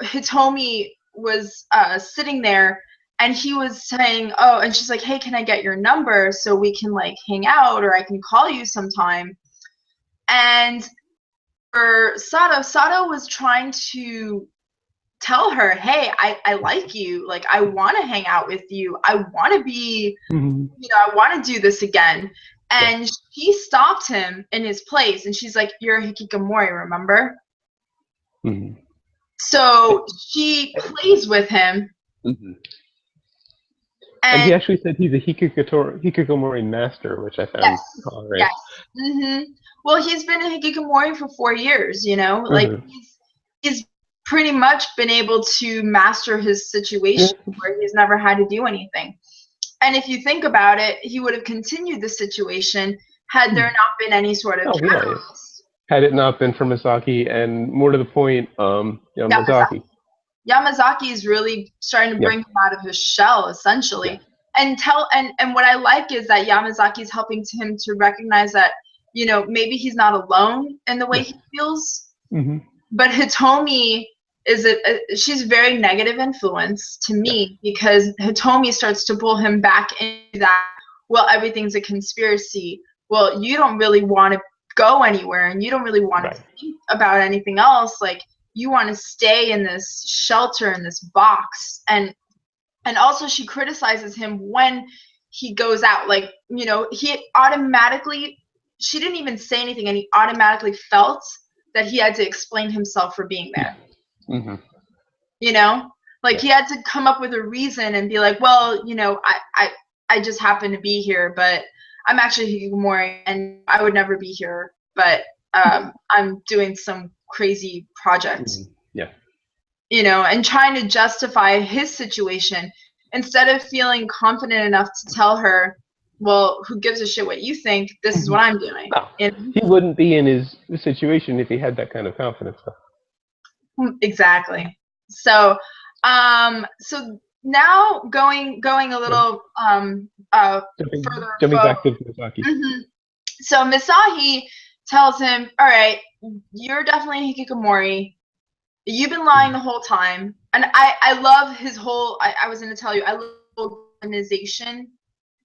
Hitomi was sitting there, and he was saying, oh, and she's like, hey, can I get your number so we can like hang out, or I can call you sometime? And for Sato was trying to tell her, hey, I like you. Like, I want to hang out with you. I want to be, you know, I want to do this again. And she stopped him in his place, and she's like, you're a hikikomori, remember? So she plays with him. And he actually said he's a hikikomori master, which I found great. Yes. Well, he's been a hikikomori for 4 years, you know? Like, he's pretty much been able to master his situation where he's never had to do anything. And if you think about it, he would have continued the situation had there not been any sort of catalyst. Had it not been for Misaki, and more to the point, Yamazaki. Yamazaki is really starting to bring him out of his shell, essentially. And what I like is that Yamazaki is helping him to recognize that, you know, maybe he's not alone in the way he feels. But Hitomi is she's very negative influence to me, because Hitomi starts to pull him back into that, well, everything's a conspiracy. Well, you don't really want to go anywhere, and you don't really want to think about anything else. Like, you want to stay in this shelter, in this box. And also she criticizes him when he goes out. Like, you know, he automatically, she didn't even say anything, and he automatically felt that he had to explain himself for being there. You know, like he had to come up with a reason and be like, well, you know, I just happen to be here, but I'm actually hikikomori, and I would never be here, but I'm doing some crazy project. You know, and trying to justify his situation instead of feeling confident enough to tell her, well, who gives a shit what you think? This is what I'm doing. No, he wouldn't be in his situation if he had that kind of confidence. Exactly. So, so now going a little further. Jumping back to Misaki. So Misahi tells him, all right, you're definitely a hikikomori. You've been lying the whole time. And I love his whole, I was going to tell you, I love his organization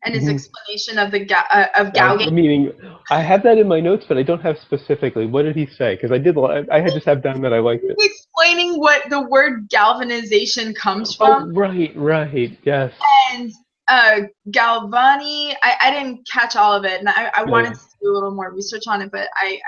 and his explanation of the Gauge. Meaning, I have that in my notes, but I don't have specifically. What did he say? Because I had just have down that I liked it. Explaining what the word galvanization comes from. Oh, right, yes. And Galvani, I didn't catch all of it, and I wanted to do a little more research on it, but I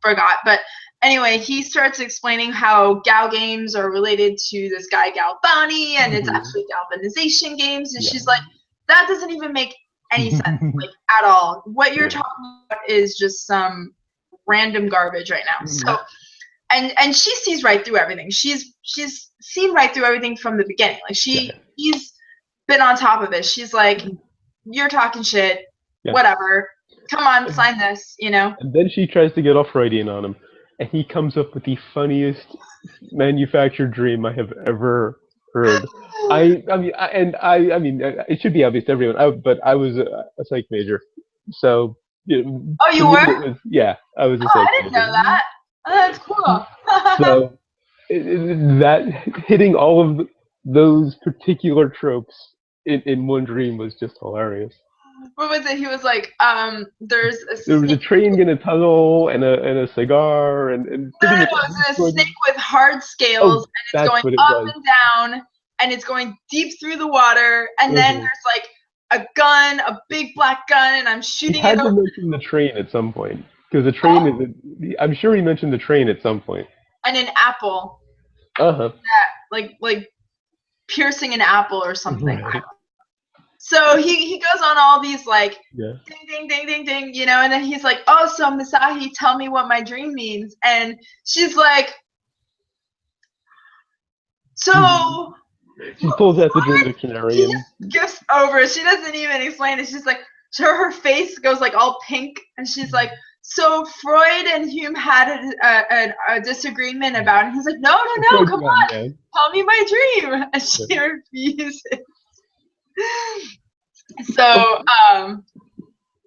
forgot. But anyway, he starts explaining how Gal games are related to this guy Galvani, and it's actually galvanization games, and she's like, that doesn't even make any sense, like, at all. What you're talking about is just some random garbage right now. So, and she sees right through everything. She's seen right through everything from the beginning. Like, he's been on top of it. She's like, you're talking shit, whatever. Come on, sign this, you know? And then she tries to get off Freudian on him, and he comes up with the funniest manufactured dream I have ever Heard. I mean, it should be obvious to everyone. But I was a psych major, so Oh, to you me were? it was I was a Oh, psych I didn't major. know that. Oh, that's cool. So that hitting all of those particular tropes in one dream was just hilarious. What was it? He was like, there's a There was a snake. train in a tunnel and a cigar and No, pretty no, much no, every it's a story. snake with hard scales, Oh, and it's that's going what it up was. and down, and it's going deep through the water, and then Mhm. there's like a gun, a big black gun, and I'm He shooting it had to over. mention the train at some point because the train Oh, is. I'm sure he mentioned the train at some point. and an apple, Uh huh. like piercing an apple or something. Right. So he goes on all these like Yeah. ding ding ding ding ding, you know, and then he's like, oh, so Misahi, tell me what my dream means, and she's like, so She pulls out the dream what? dictionary He and just gives over. She doesn't even explain it. She's like, her face goes like all pink, and she's like, so Freud and Hume had a disagreement about it. And he's like, no, no, no, Freud's come gone, on, yeah. tell me my dream. And she refuses. So,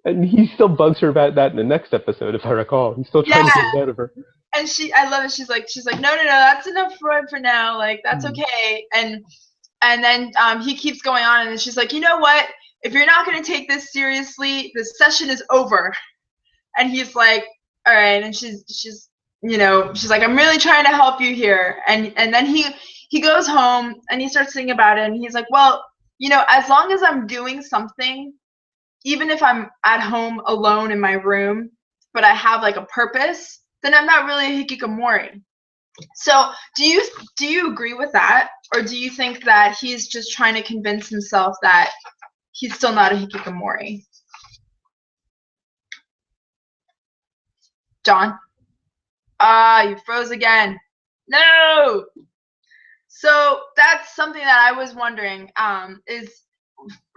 And he still bugs her about that in the next episode, if I recall. He's still trying yeah. to get it out of her. And I love it. She's like, no, no, no, that's enough Freud for now. Like, that's okay. And then he keeps going on, and then she's like, you know what? If you're not going to take this seriously, the session is over. And he's like, all right. And she's like, I'm really trying to help you here. And then he goes home and he starts thinking about it, and he's like, well, as long as I'm doing something, even if I'm at home alone in my room, but I have like a purpose, then I'm not really a hikikomori. So do you agree with that, or do you think that he's just trying to convince himself that he's still not a hikikomori? John? You froze again. No! So that's something that I was wondering, is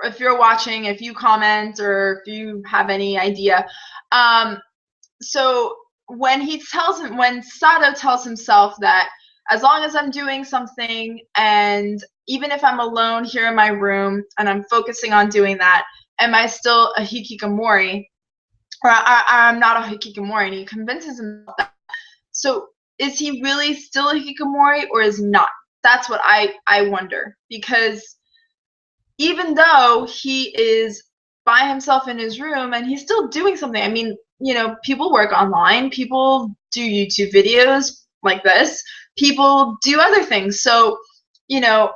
if you're watching, if you comment, or if you have any idea. So when Sato tells himself that as long as I'm doing something, and even if I'm alone here in my room and I'm focusing on doing that, am I still a hikikomori? Or I'm not a hikikomori, and he convinces himself that. So is he really still a hikikomori, or is he not? That's what I wonder, because even though he is by himself in his room and he's still doing something. I mean, people work online, people do YouTube videos like this, people do other things. So,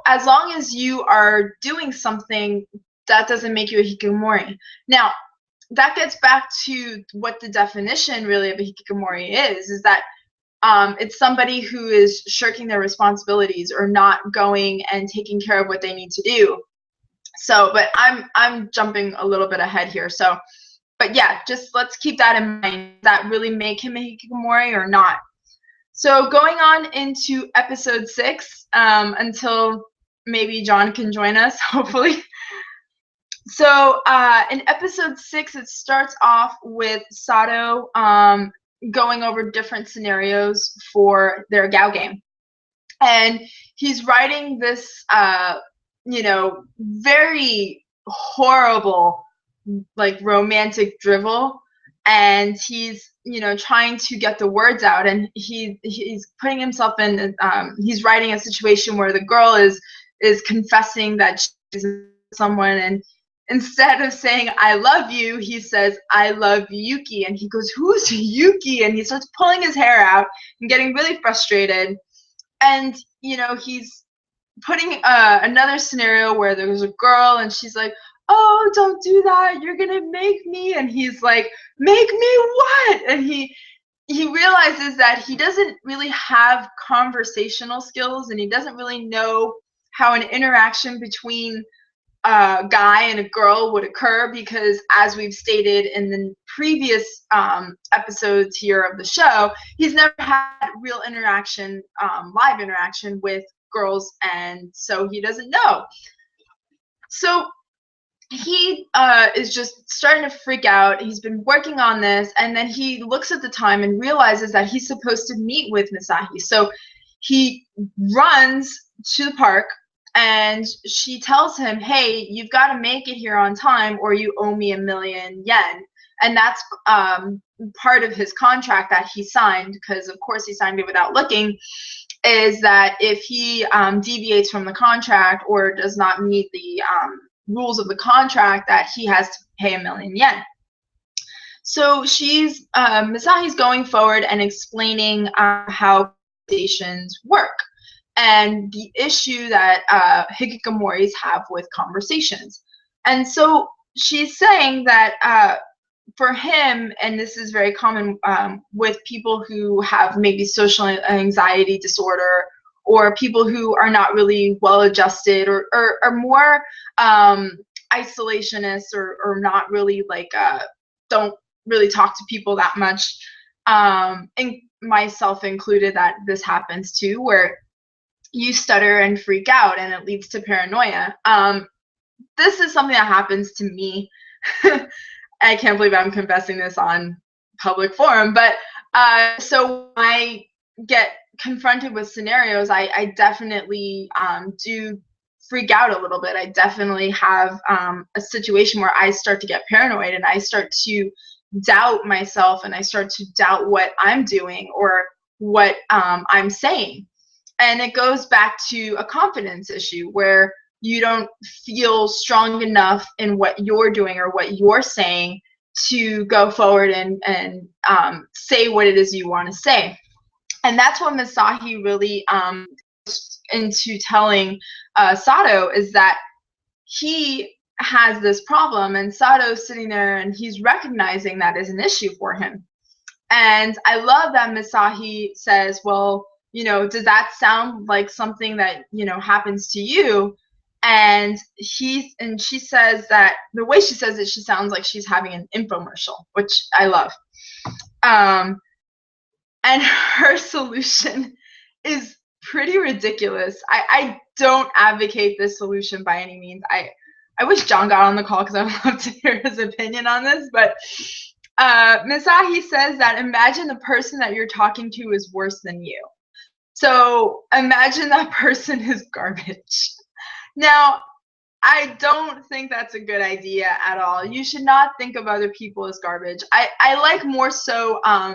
as long as you are doing something, that doesn't make you a hikikomori. Now, that gets back to what the definition really of a hikikomori is that it's somebody who is shirking their responsibilities or not going and taking care of what they need to do. So, but I'm jumping a little bit ahead here. So, but yeah, just let's keep that in mind. Does that really make him a hikikomori or not? So going on into episode 6, until maybe John can join us, hopefully. So in episode 6, it starts off with Sato going over different scenarios for their Gao game. And he's writing this, very horrible, like romantic drivel. And he's, trying to get the words out. And he's putting himself in, he's writing a situation where the girl is confessing that she's someone, and instead of saying I love you, he says I love Yuki, and he goes, who's Yuki? And he starts pulling his hair out and getting really frustrated. And he's putting another scenario where there's a girl and she's like, oh, don't do that, you're gonna make me. And he's like, make me what? And he realizes that he doesn't really have conversational skills, and he doesn't really know how an interaction between a guy and a girl would occur, because as we've stated in the previous episodes here of the show, he's never had real interaction, live interaction with girls, and so he doesn't know. So he is just starting to freak out. He's been working on this, and then he looks at the time and realizes that he's supposed to meet with Misahi. So he runs to the park, and she tells him, hey, you've got to make it here on time or you owe me 1,000,000 yen. And that's part of his contract that he signed, because of course he signed it without looking, is that if he deviates from the contract or does not meet the rules of the contract, that he has to pay 1,000,000 yen. So she's Misahi's going forward and explaining how conversations work and the issue that hikikomoris have with conversations. And so she's saying that for him, and this is very common with people who have maybe social anxiety disorder, or people who are not really well adjusted, or are more isolationists, or not really like don't really talk to people that much, and myself included, that this happens too, where you stutter and freak out and it leads to paranoia. This is something that happens to me. I can't believe I'm confessing this on public forum, but so when I get confronted with scenarios, I definitely do freak out a little bit. I definitely have a situation where I start to get paranoid and I start to doubt myself and I start to doubt what I'm doing or what I'm saying. And it goes back to a confidence issue where you don't feel strong enough in what you're doing or what you're saying to go forward and say what it is you want to say. And that's what Misahi really into telling Sato, is that he has this problem and Sato's sitting there and he's recognizing that is an issue for him. And I love that Misahi says, well, you know, does that sound like something that, you know, happens to you? And she says that the way she says it, she sounds like she's having an infomercial, which I love. And her solution is pretty ridiculous. I don't advocate this solution by any means. I wish John got on the call because I would love to hear his opinion on this. But Misahi says that imagine the person that you're talking to is worse than you. So imagine that person is garbage. Now, I don't think that's a good idea at all. You should not think of other people as garbage. I like more so, I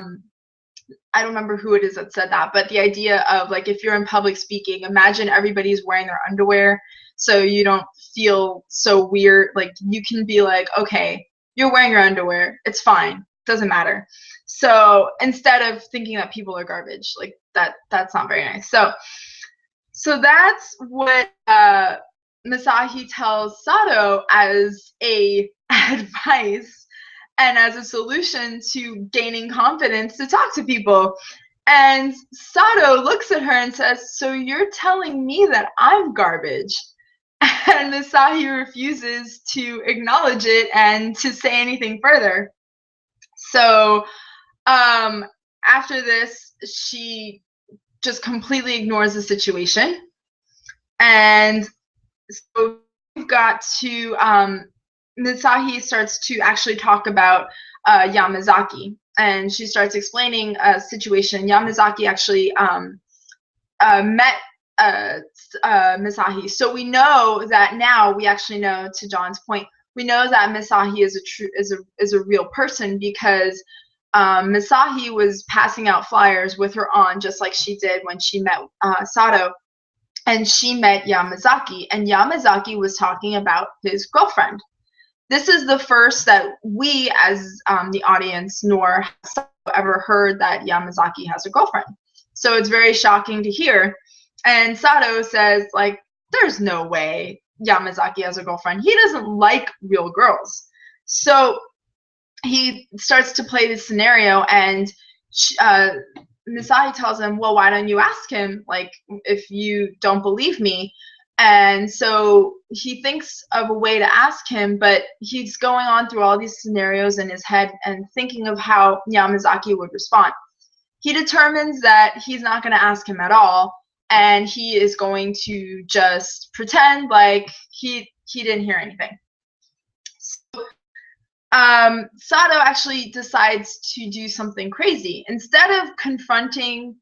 don't remember who it is that said that, but the idea of, like, if you're in public speaking, imagine everybody's wearing their underwear so you don't feel so weird. Like, you can be like, okay, you're wearing your underwear. It's fine. Doesn't matter. So instead of thinking that people are garbage, like that's not very nice. So that's what Misahi tells Sato as a advice and as a solution to gaining confidence to talk to people. And Sato looks at her and says, so you're telling me that I'm garbage? And Misahi refuses to acknowledge it and to say anything further. So after this, she just completely ignores the situation. And so we've got to, Misahi starts to actually talk about Yamazaki. And she starts explaining a situation. Yamazaki actually met Misahi. So we know that now, we actually know, to John's point, we know that Misahi is a real person, because Misahi was passing out flyers with her on, just like she did when she met Sato, and she met Yamazaki, and Yamazaki was talking about his girlfriend. This is the first that we, as the audience, nor has ever heard that Yamazaki has a girlfriend. So it's very shocking to hear. And Sato says, like, there's no way Yamazaki has a girlfriend. He doesn't like real girls. So he starts to play this scenario, and Misahi tells him, well, why don't you ask him, like, if you don't believe me? And so he thinks of a way to ask him, but he's going on through all these scenarios in his head and thinking of how Yamazaki would respond. He determines that he's not going to ask him at all, and he is going to just pretend like he didn't hear anything. So, Sato actually decides to do something crazy. Instead of confronting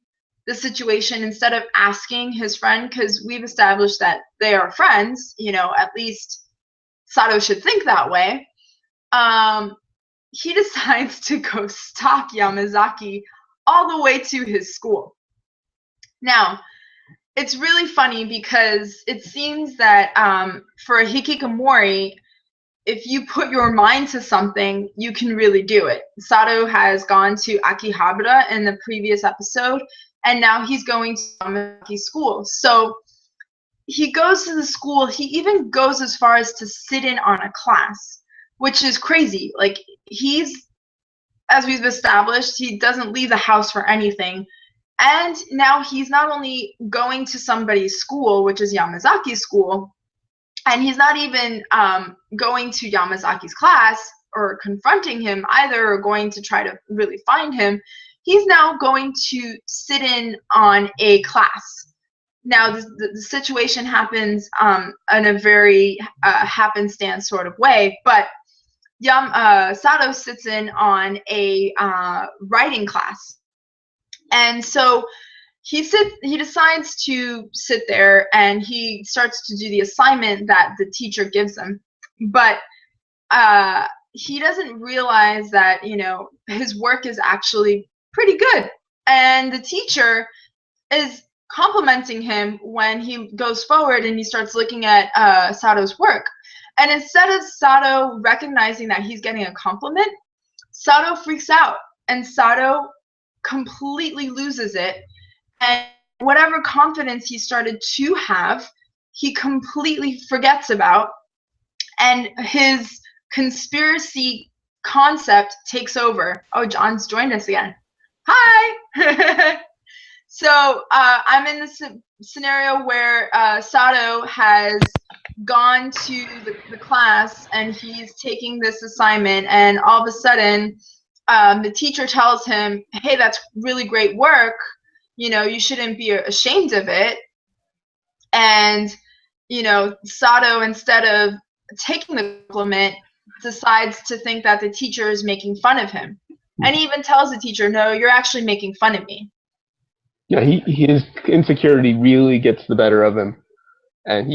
the situation, instead of asking his friend, because we've established that they are friends, you know, at least Sato should think that way, he decides to go stalk Yamazaki all the way to his school. Now, it's really funny because it seems that for a hikikomori, if you put your mind to something, you can really do it. Sato has gone to Akihabara in the previous episode, and now he's going to Yamazaki's school. So he goes to the school. He even goes as far as to sit in on a class, which is crazy. Like, he's, as we've established, he doesn't leave the house for anything. And now he's not only going to somebody's school, which is Yamazaki's school, and he's not even going to Yamazaki's class or confronting him either, or going to try to really find him. He's now going to sit in on a class. Now, the situation happens in a very happenstance sort of way, but Sato sits in on a writing class. And so he decides to sit there, and he starts to do the assignment that the teacher gives him. But he doesn't realize that, you know, his work is actually pretty good. And the teacher is complimenting him when he goes forward and he starts looking at Sato's work. And instead of Sato recognizing that he's getting a compliment, Sato freaks out, and Sato completely loses it. And whatever confidence he started to have, he completely forgets about, and his conspiracy concept takes over. Oh, John's joined us again. Hi! So I'm in this scenario where Sato has gone to the class, and he's taking this assignment, and all of a sudden the teacher tells him, hey, that's really great work. You know, you shouldn't be ashamed of it. And, you know, Sato, instead of taking the compliment, decides to think that the teacher is making fun of him. And he even tells the teacher, no, you're actually making fun of me. Yeah, his insecurity really gets the better of him. And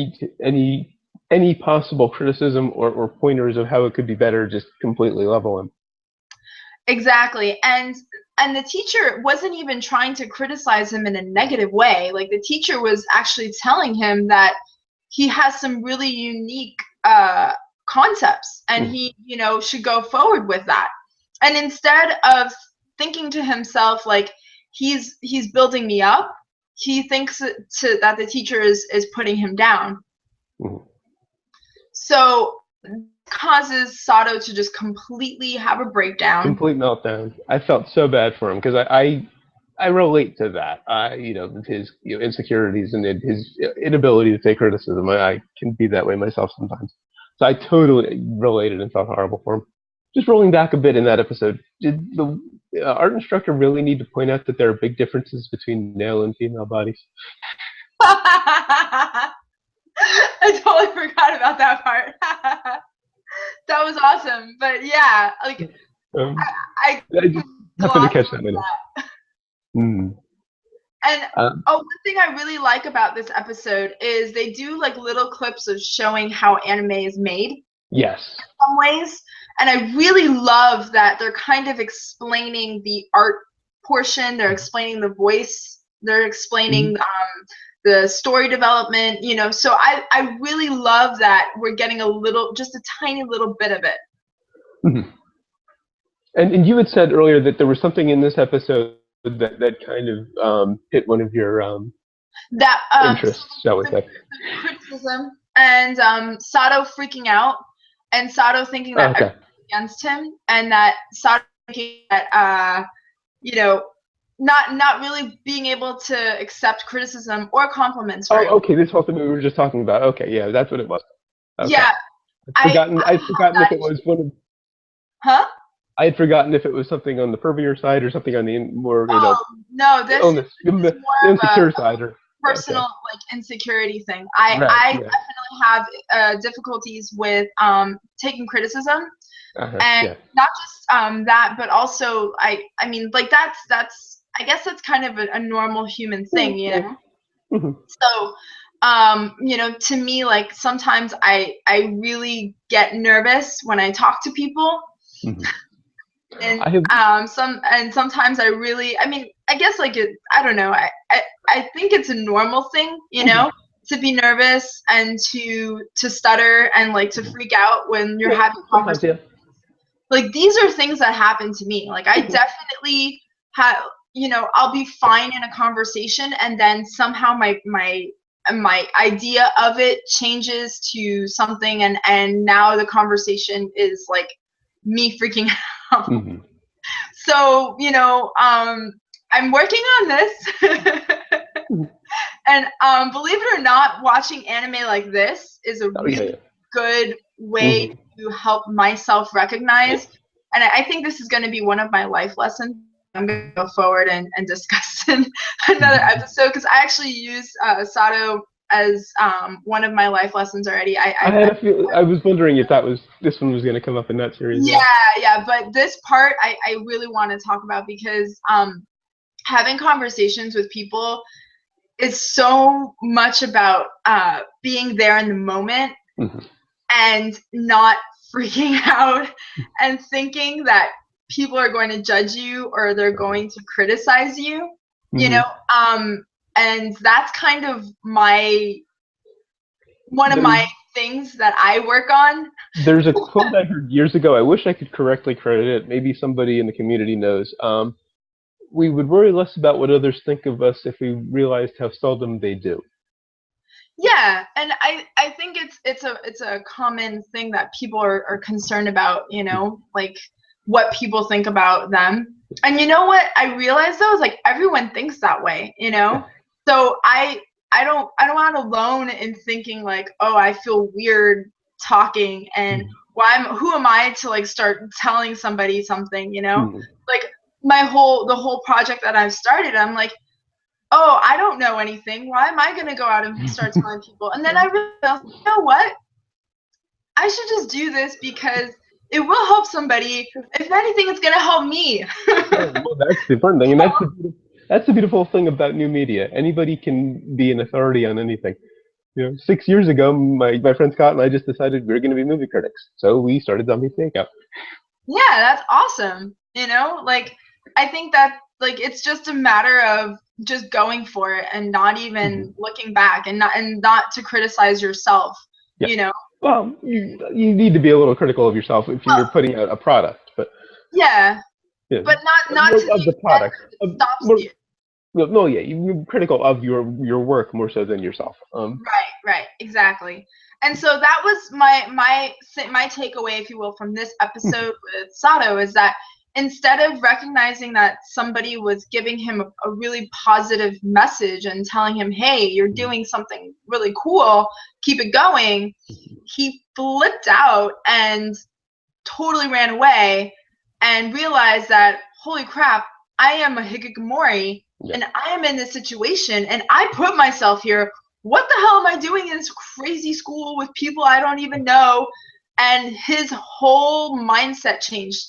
any possible criticism or pointers of how it could be better just completely level him. Exactly. And the teacher wasn't even trying to criticize him in a negative way. Like, the teacher was actually telling him that he has some really unique concepts, and he, you know, should go forward with that. And instead of thinking to himself, like, he's building me up, he thinks that the teacher is putting him down. Mm-hmm. So causes Sato to just completely have a breakdown. Complete meltdown. I felt so bad for him because I relate to that. You know, his insecurities and his inability to take criticism. I can be that way myself sometimes. So I totally related and felt horrible for him. Just rolling back a bit in that episode, did the art instructor really need to point out that there are big differences between male and female bodies? I totally forgot about that part. That was awesome. But yeah, like I just happened to catch that minute. And one thing I really like about this episode is they do like little clips of showing how anime is made. Yes. In some ways. And I really love that they're kind of explaining the art portion. They're explaining the voice. They're explaining the story development, you know. So I really love that we're getting just a tiny little bit of it. Mm-hmm. And you had said earlier that there was something in this episode that kind of hit one of your interests, shall we say. Criticism and Sato freaking out, and Sato thinking that everything's against him, and that Sato thinking that you know, not really being able to accept criticism or compliments. Okay, this whole thing we were just talking about. Okay, yeah, that's what it was. Okay. Yeah, I'd forgotten if it was one of. Huh? I had forgotten if it was something on the pervier side or something on the more, no, this is more insecure side or personal like insecurity thing. I definitely have difficulties with taking criticism, and not just that, but also I mean, like that's I guess that's kind of a normal human thing, you know? Mm-hmm. So, you know, to me, like sometimes I really get nervous when I talk to people. Mm-hmm. And sometimes I really, I mean, I guess like I don't know, I think it's a normal thing, you know, to be nervous and to stutter and like to freak out when you're having conversations. Like these are things that happen to me. Like I definitely have, you know, I'll be fine in a conversation and then somehow my idea of it changes to something, and now the conversation is like me freaking out. Mm-hmm. So, you know, I'm working on this. And believe it or not, watching anime like this is a really good way to help myself recognize. And I think this is going to be one of my life lessons. I'm going to go forward and discuss in another episode, because I actually use Sato as one of my life lessons already. I was wondering if this one was going to come up in that series. Yeah, but this part I really want to talk about, because having conversations with people is so much about being there in the moment and not freaking out and thinking that people are going to judge you or they're going to criticize you, you know, and that's kind of one of my things that I work on. There's a quote I heard years ago. I wish I could correctly credit it. Maybe somebody in the community knows. We would worry less about what others think of us if we realized how seldom they do. Yeah, and I think it's a common thing that people are concerned about, you know, like what people think about them. And you know what I realized though is like everyone thinks that way, you know. So I'm not alone in thinking like, oh, I feel weird talking, and who am I to like start telling somebody something, you know? Like the whole project that I've started, I'm like, oh, I don't know anything. Why am I going to go out and start telling people? And then I realized, you know what? I should just do this because it will help somebody. If anything, it's going to help me. Well, that's the fun thing. And that's the beautiful thing about new media. Anybody can be an authority on anything. You know, 6 years ago, my friend Scott and I just decided we were going to be movie critics. So we started Zombie Takeout. Yeah, that's awesome. You know, like, I think that, like, it's just a matter of just going for it and not even looking back, and not to criticize yourself, you know? Well, you need to be a little critical of yourself if you're putting out a product, but but not to of the product. Stops you. No, you're critical of your work more so than yourself. Right, exactly. And so that was my takeaway, if you will, from this episode with Sato, is that instead of recognizing that somebody was giving him a really positive message and telling him, hey, you're doing something really cool, keep it going, he flipped out and totally ran away and realized that, holy crap, I am a hikikomori and I am in this situation and I put myself here. What the hell am I doing in this crazy school with people I don't even know? And his whole mindset changed,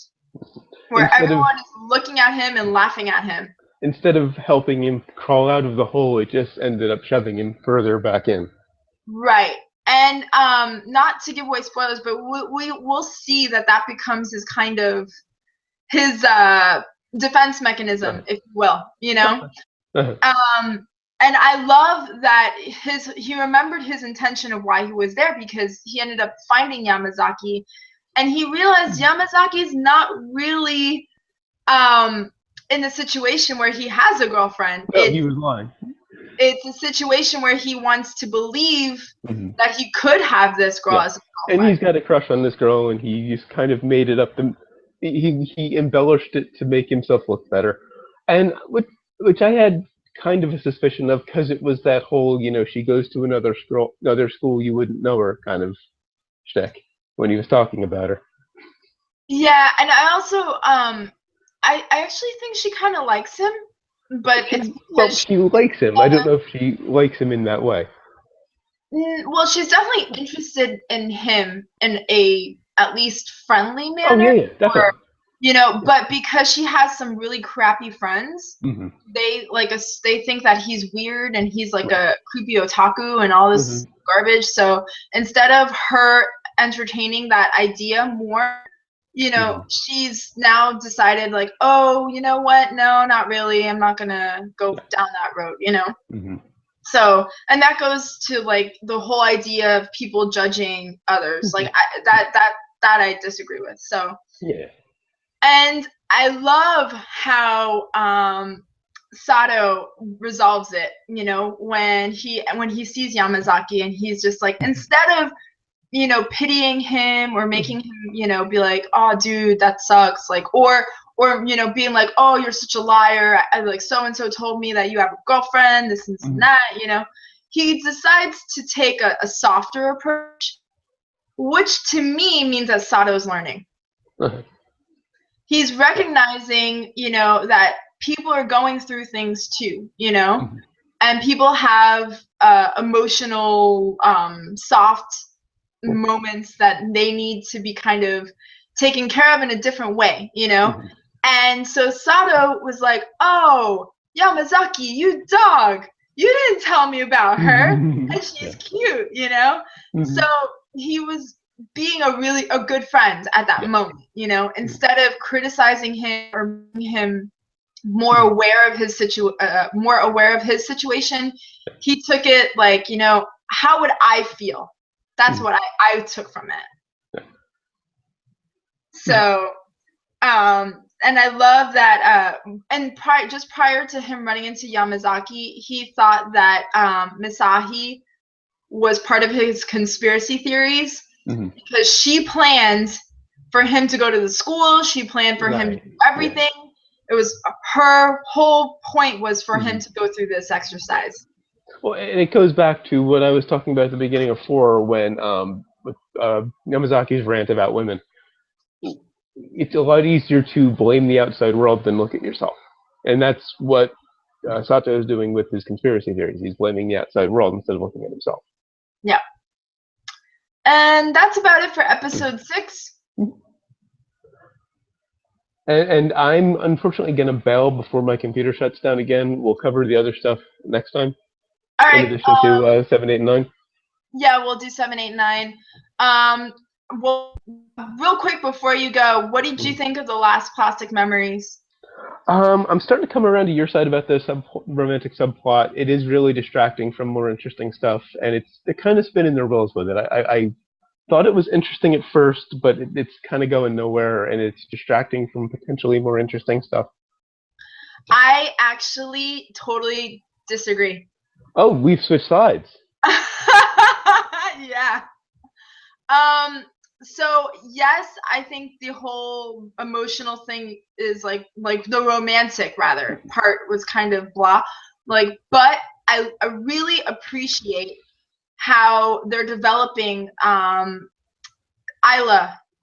where everyone is looking at him and laughing at him. Instead of helping him crawl out of the hole, it just ended up shoving him further back in. Right. And not to give away spoilers, but we'll see that becomes his kind of his defense mechanism, if you will, you know? And I love that he remembered his intention of why he was there, because he ended up finding Yamazaki, and he realized Yamazaki's not really in the situation where he has a girlfriend. No, he was lying. It's a situation where he wants to believe that he could have this girl as a girlfriend. And he's got a crush on this girl, and he just kind of made it up. He embellished it to make himself look better, and which I had kind of a suspicion of, because it was that whole, you know, she goes to another school, you wouldn't know her kind of shtick when he was talking about her. Yeah, and I also I actually think she kind of likes him, but it's because she likes him. I don't know if she likes him in that way. Well, she's definitely interested in him in a at least friendly manner. Oh yeah, definitely. You know, but because she has some really crappy friends, they think that he's weird and he's like a creepy otaku and all this garbage. So instead of her entertaining that idea more, you know, she's now decided like, oh, you know what? No, not really. I'm not gonna go down that road, you know? So, and that goes to like the whole idea of people judging others. Like that I disagree with. So yeah. And I love how Sato resolves it, you know, when he sees Yamazaki and he's just like, instead of, you know, pitying him or making him, you know, be like, oh dude, that sucks, like, or you know, being like, oh, you're such a liar, I like so and so told me that you have a girlfriend, this and that, you know, he decides to take a softer approach, which to me means that Sato's learning. He's recognizing, you know, that people are going through things too, you know, and people have emotional, soft moments that they need to be kind of taken care of in a different way, you know. And so Sato was like, oh, Yamazaki, you dog, you didn't tell me about her, and she's cute, you know. So he was being a good friend at that moment, you know, instead of criticizing him or making him more aware of his situation, he took it like, you know, how would I feel? That's what I took from it. So, and I love that, and just prior to him running into Yamazaki, he thought that Misahi was part of his conspiracy theories, because she planned for him to go to the school. She planned for him to do everything. It was her whole point was for him to go through this exercise. Well, and it goes back to what I was talking about at the beginning of 4, when with Yamazaki's rant about women. It's a lot easier to blame the outside world than look at yourself, and that's what Sato is doing with his conspiracy theories. He's blaming the outside world instead of looking at himself. Yeah. And that's about it for episode 6. And I'm unfortunately going to bail before my computer shuts down again. We'll cover the other stuff next time. All right. In addition to 7, 8, and 9. Yeah, we'll do 7, 8, 9. Well, real quick before you go, what did you think of the last Plastic Memories? I'm starting to come around to your side about the romantic subplot. It is really distracting from more interesting stuff, and they're kind of spinning their wheels with it. I thought it was interesting at first, but it's kind of going nowhere, and it's distracting from potentially more interesting stuff. I actually totally disagree. Oh, we've switched sides. Yeah. So yes, I think the whole emotional thing is like the romantic rather part was kind of blah. Like, but I really appreciate how they're developing Isla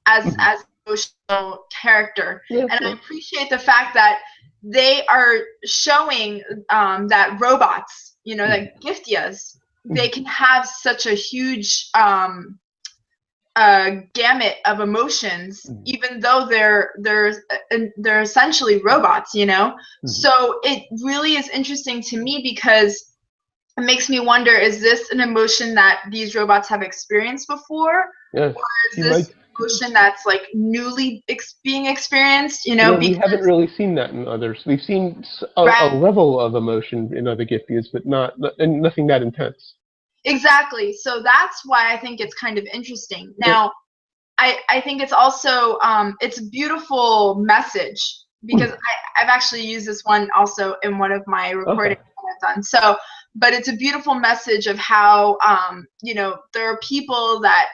as emotional character, and I appreciate the fact that they are showing that robots, you know, that Giftias, they can have such a huge gamut of emotions, even though they're essentially robots, you know. So it really is interesting to me because it makes me wonder: is this an emotion that these robots have experienced before, or is this emotion that's like newly being experienced? You know, we haven't really seen that in others. We've seen a level of emotion in other Giftias, but nothing that intense. Exactly. So that's why I think it's kind of interesting. Now, I think it's also it's a beautiful message, because I've actually used this one also in one of my recordings I've done. So, but it's a beautiful message of how you know, there are people that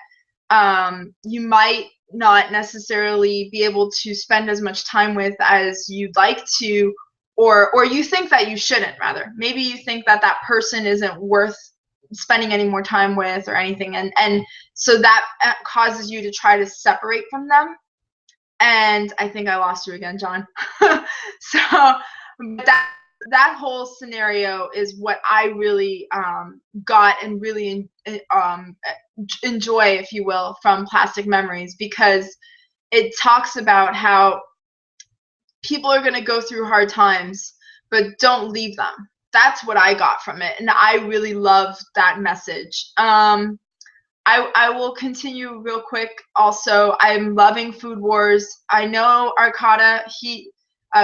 you might not necessarily be able to spend as much time with as you'd like to, or you think that you shouldn't, rather. Maybe you think that that person isn't worth spending any more time with or anything, and so that causes you to try to separate from them. And I think I lost you again, John. So that whole scenario is what I really got and really enjoy, if you will, from Plastic Memories, because it talks about how people are going to go through hard times, but don't leave them. That's what I got from it, and I really love that message. I will continue real quick. Also, I'm loving Food Wars. I know Arcata,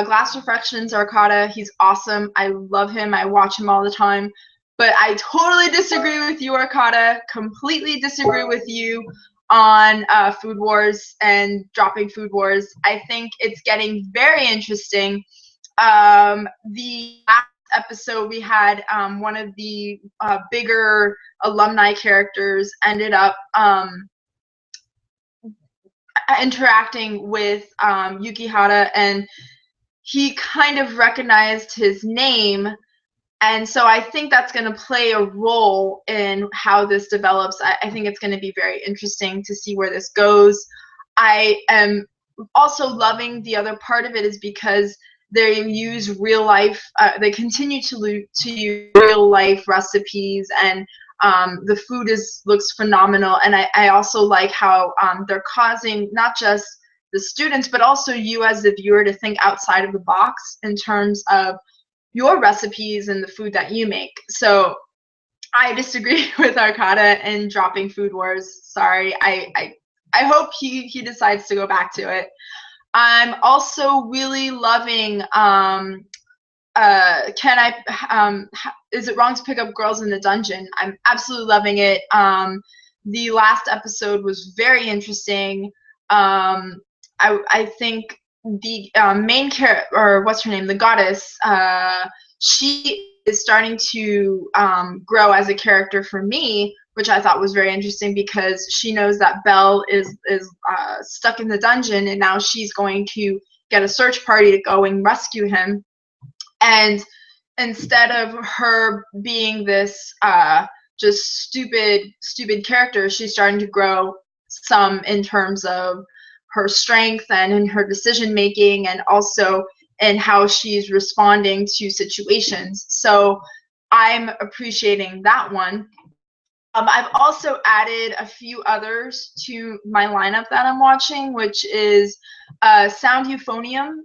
Glass Reflections Arcata, he's awesome. I love him. I watch him all the time. But I totally disagree with you, Arcata. Completely disagree with you on Food Wars and dropping Food Wars. I think it's getting very interesting. The last episode we had, one of the bigger alumni characters ended up interacting with Yukihara, and he kind of recognized his name, and so I think that's going to play a role in how this develops. I think it's going to be very interesting to see where this goes. I am also loving the other part of it is because they use real life, they continue to use real life recipes, and the food looks phenomenal. And I also like how they're causing not just the students, but also you as the viewer to think outside of the box in terms of your recipes and the food that you make. So I disagree with Arcata and dropping Food Wars. Sorry. I hope he decides to go back to it. I'm also really loving is it wrong to pick up girls in the dungeon? I'm absolutely loving it. The last episode was very interesting. I think the main character, or what's her name, the goddess, she is starting to grow as a character for me, which I thought was very interesting because she knows that Belle is stuck in the dungeon, and now she's going to get a search party to go and rescue him. And instead of her being this just stupid character, she's starting to grow some in terms of her strength and in her decision making, and also in how she's responding to situations. So I'm appreciating that one. I've also added a few others to my lineup that I'm watching, which is Sound Euphonium.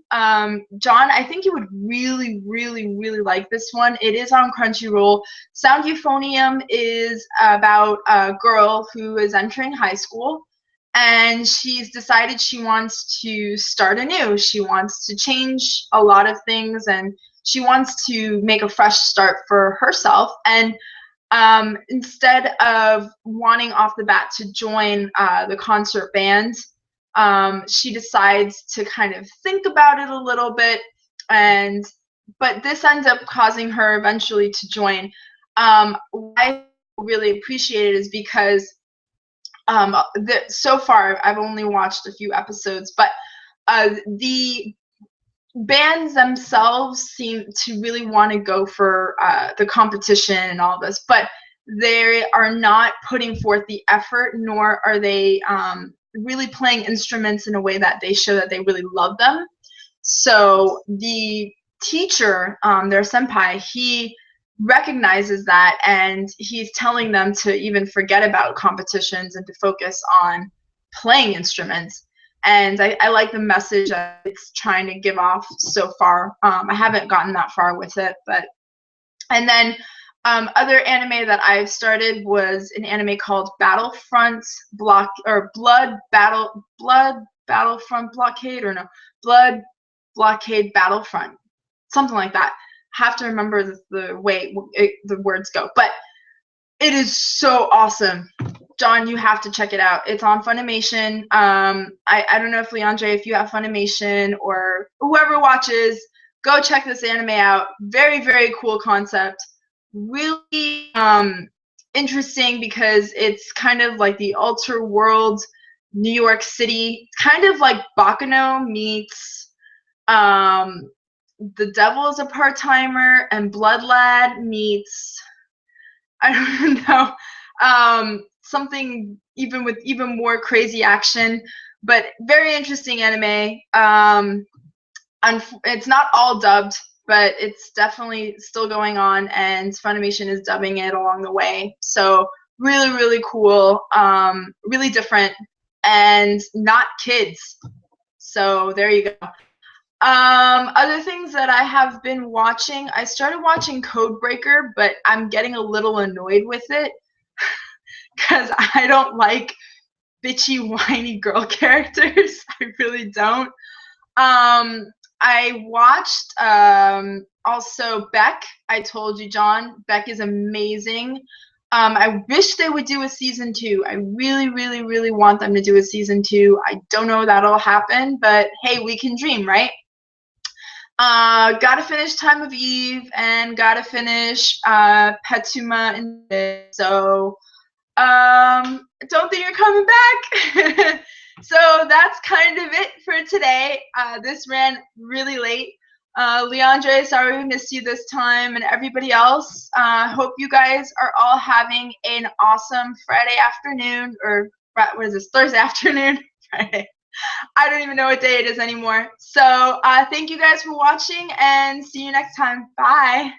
John, I think you would really, really, really like this one. It is on Crunchyroll. Sound Euphonium is about a girl who is entering high school, and she's decided she wants to start anew. She wants to change a lot of things, and she wants to make a fresh start for herself. And instead of wanting off the bat to join the concert band, she decides to kind of think about it a little bit, but this ends up causing her eventually to join. What I really appreciate it is because so far I've only watched a few episodes, but the bands themselves seem to really want to go for the competition and all this, but they are not putting forth the effort, nor are they really playing instruments in a way that they show that they really love them. So the teacher, their senpai, he recognizes that, and he's telling them to even forget about competitions and to focus on playing instruments. And I like the message that it's trying to give off so far. I haven't gotten that far with it, but and then other anime that I've started was an anime called Battlefront Blood Battlefront Blockade, or no, Blood Blockade Battlefront, something like that. Have to remember the way the words go, but it is so awesome. John, you have to check it out. It's on Funimation. I don't know if Leandre, if you have Funimation or whoever watches, go check this anime out. Very, very cool concept. Really interesting because it's kind of like the ultra world New York City, kind of like Baccano meets The Devil is a Part-Timer, and Blood Lad meets, I don't know, something even with even more crazy action, but very interesting anime. It's not all dubbed, but it's definitely still going on, and Funimation is dubbing it along the way. So really, really cool, really different, and not kids. So there you go. Other things that I have been watching, I started watching Codebreaker, but I'm getting a little annoyed with it because I don't like bitchy, whiny girl characters. I really don't. I watched also Beck. I told you, John. Beck is amazing. I wish they would do a season 2. I really, really, really want them to do a season 2. I don't know if that'll happen, but hey, we can dream, right? Gotta finish Time of Eve and gotta finish Petuma and so don't think you're coming back. So that's kind of it for today. This ran really late. Leandre, sorry we missed you this time, and everybody else. Hope you guys are all having an awesome Friday afternoon, or what is this, Thursday afternoon? Friday. I don't even know what day it is anymore. So thank you guys for watching, and see you next time. Bye.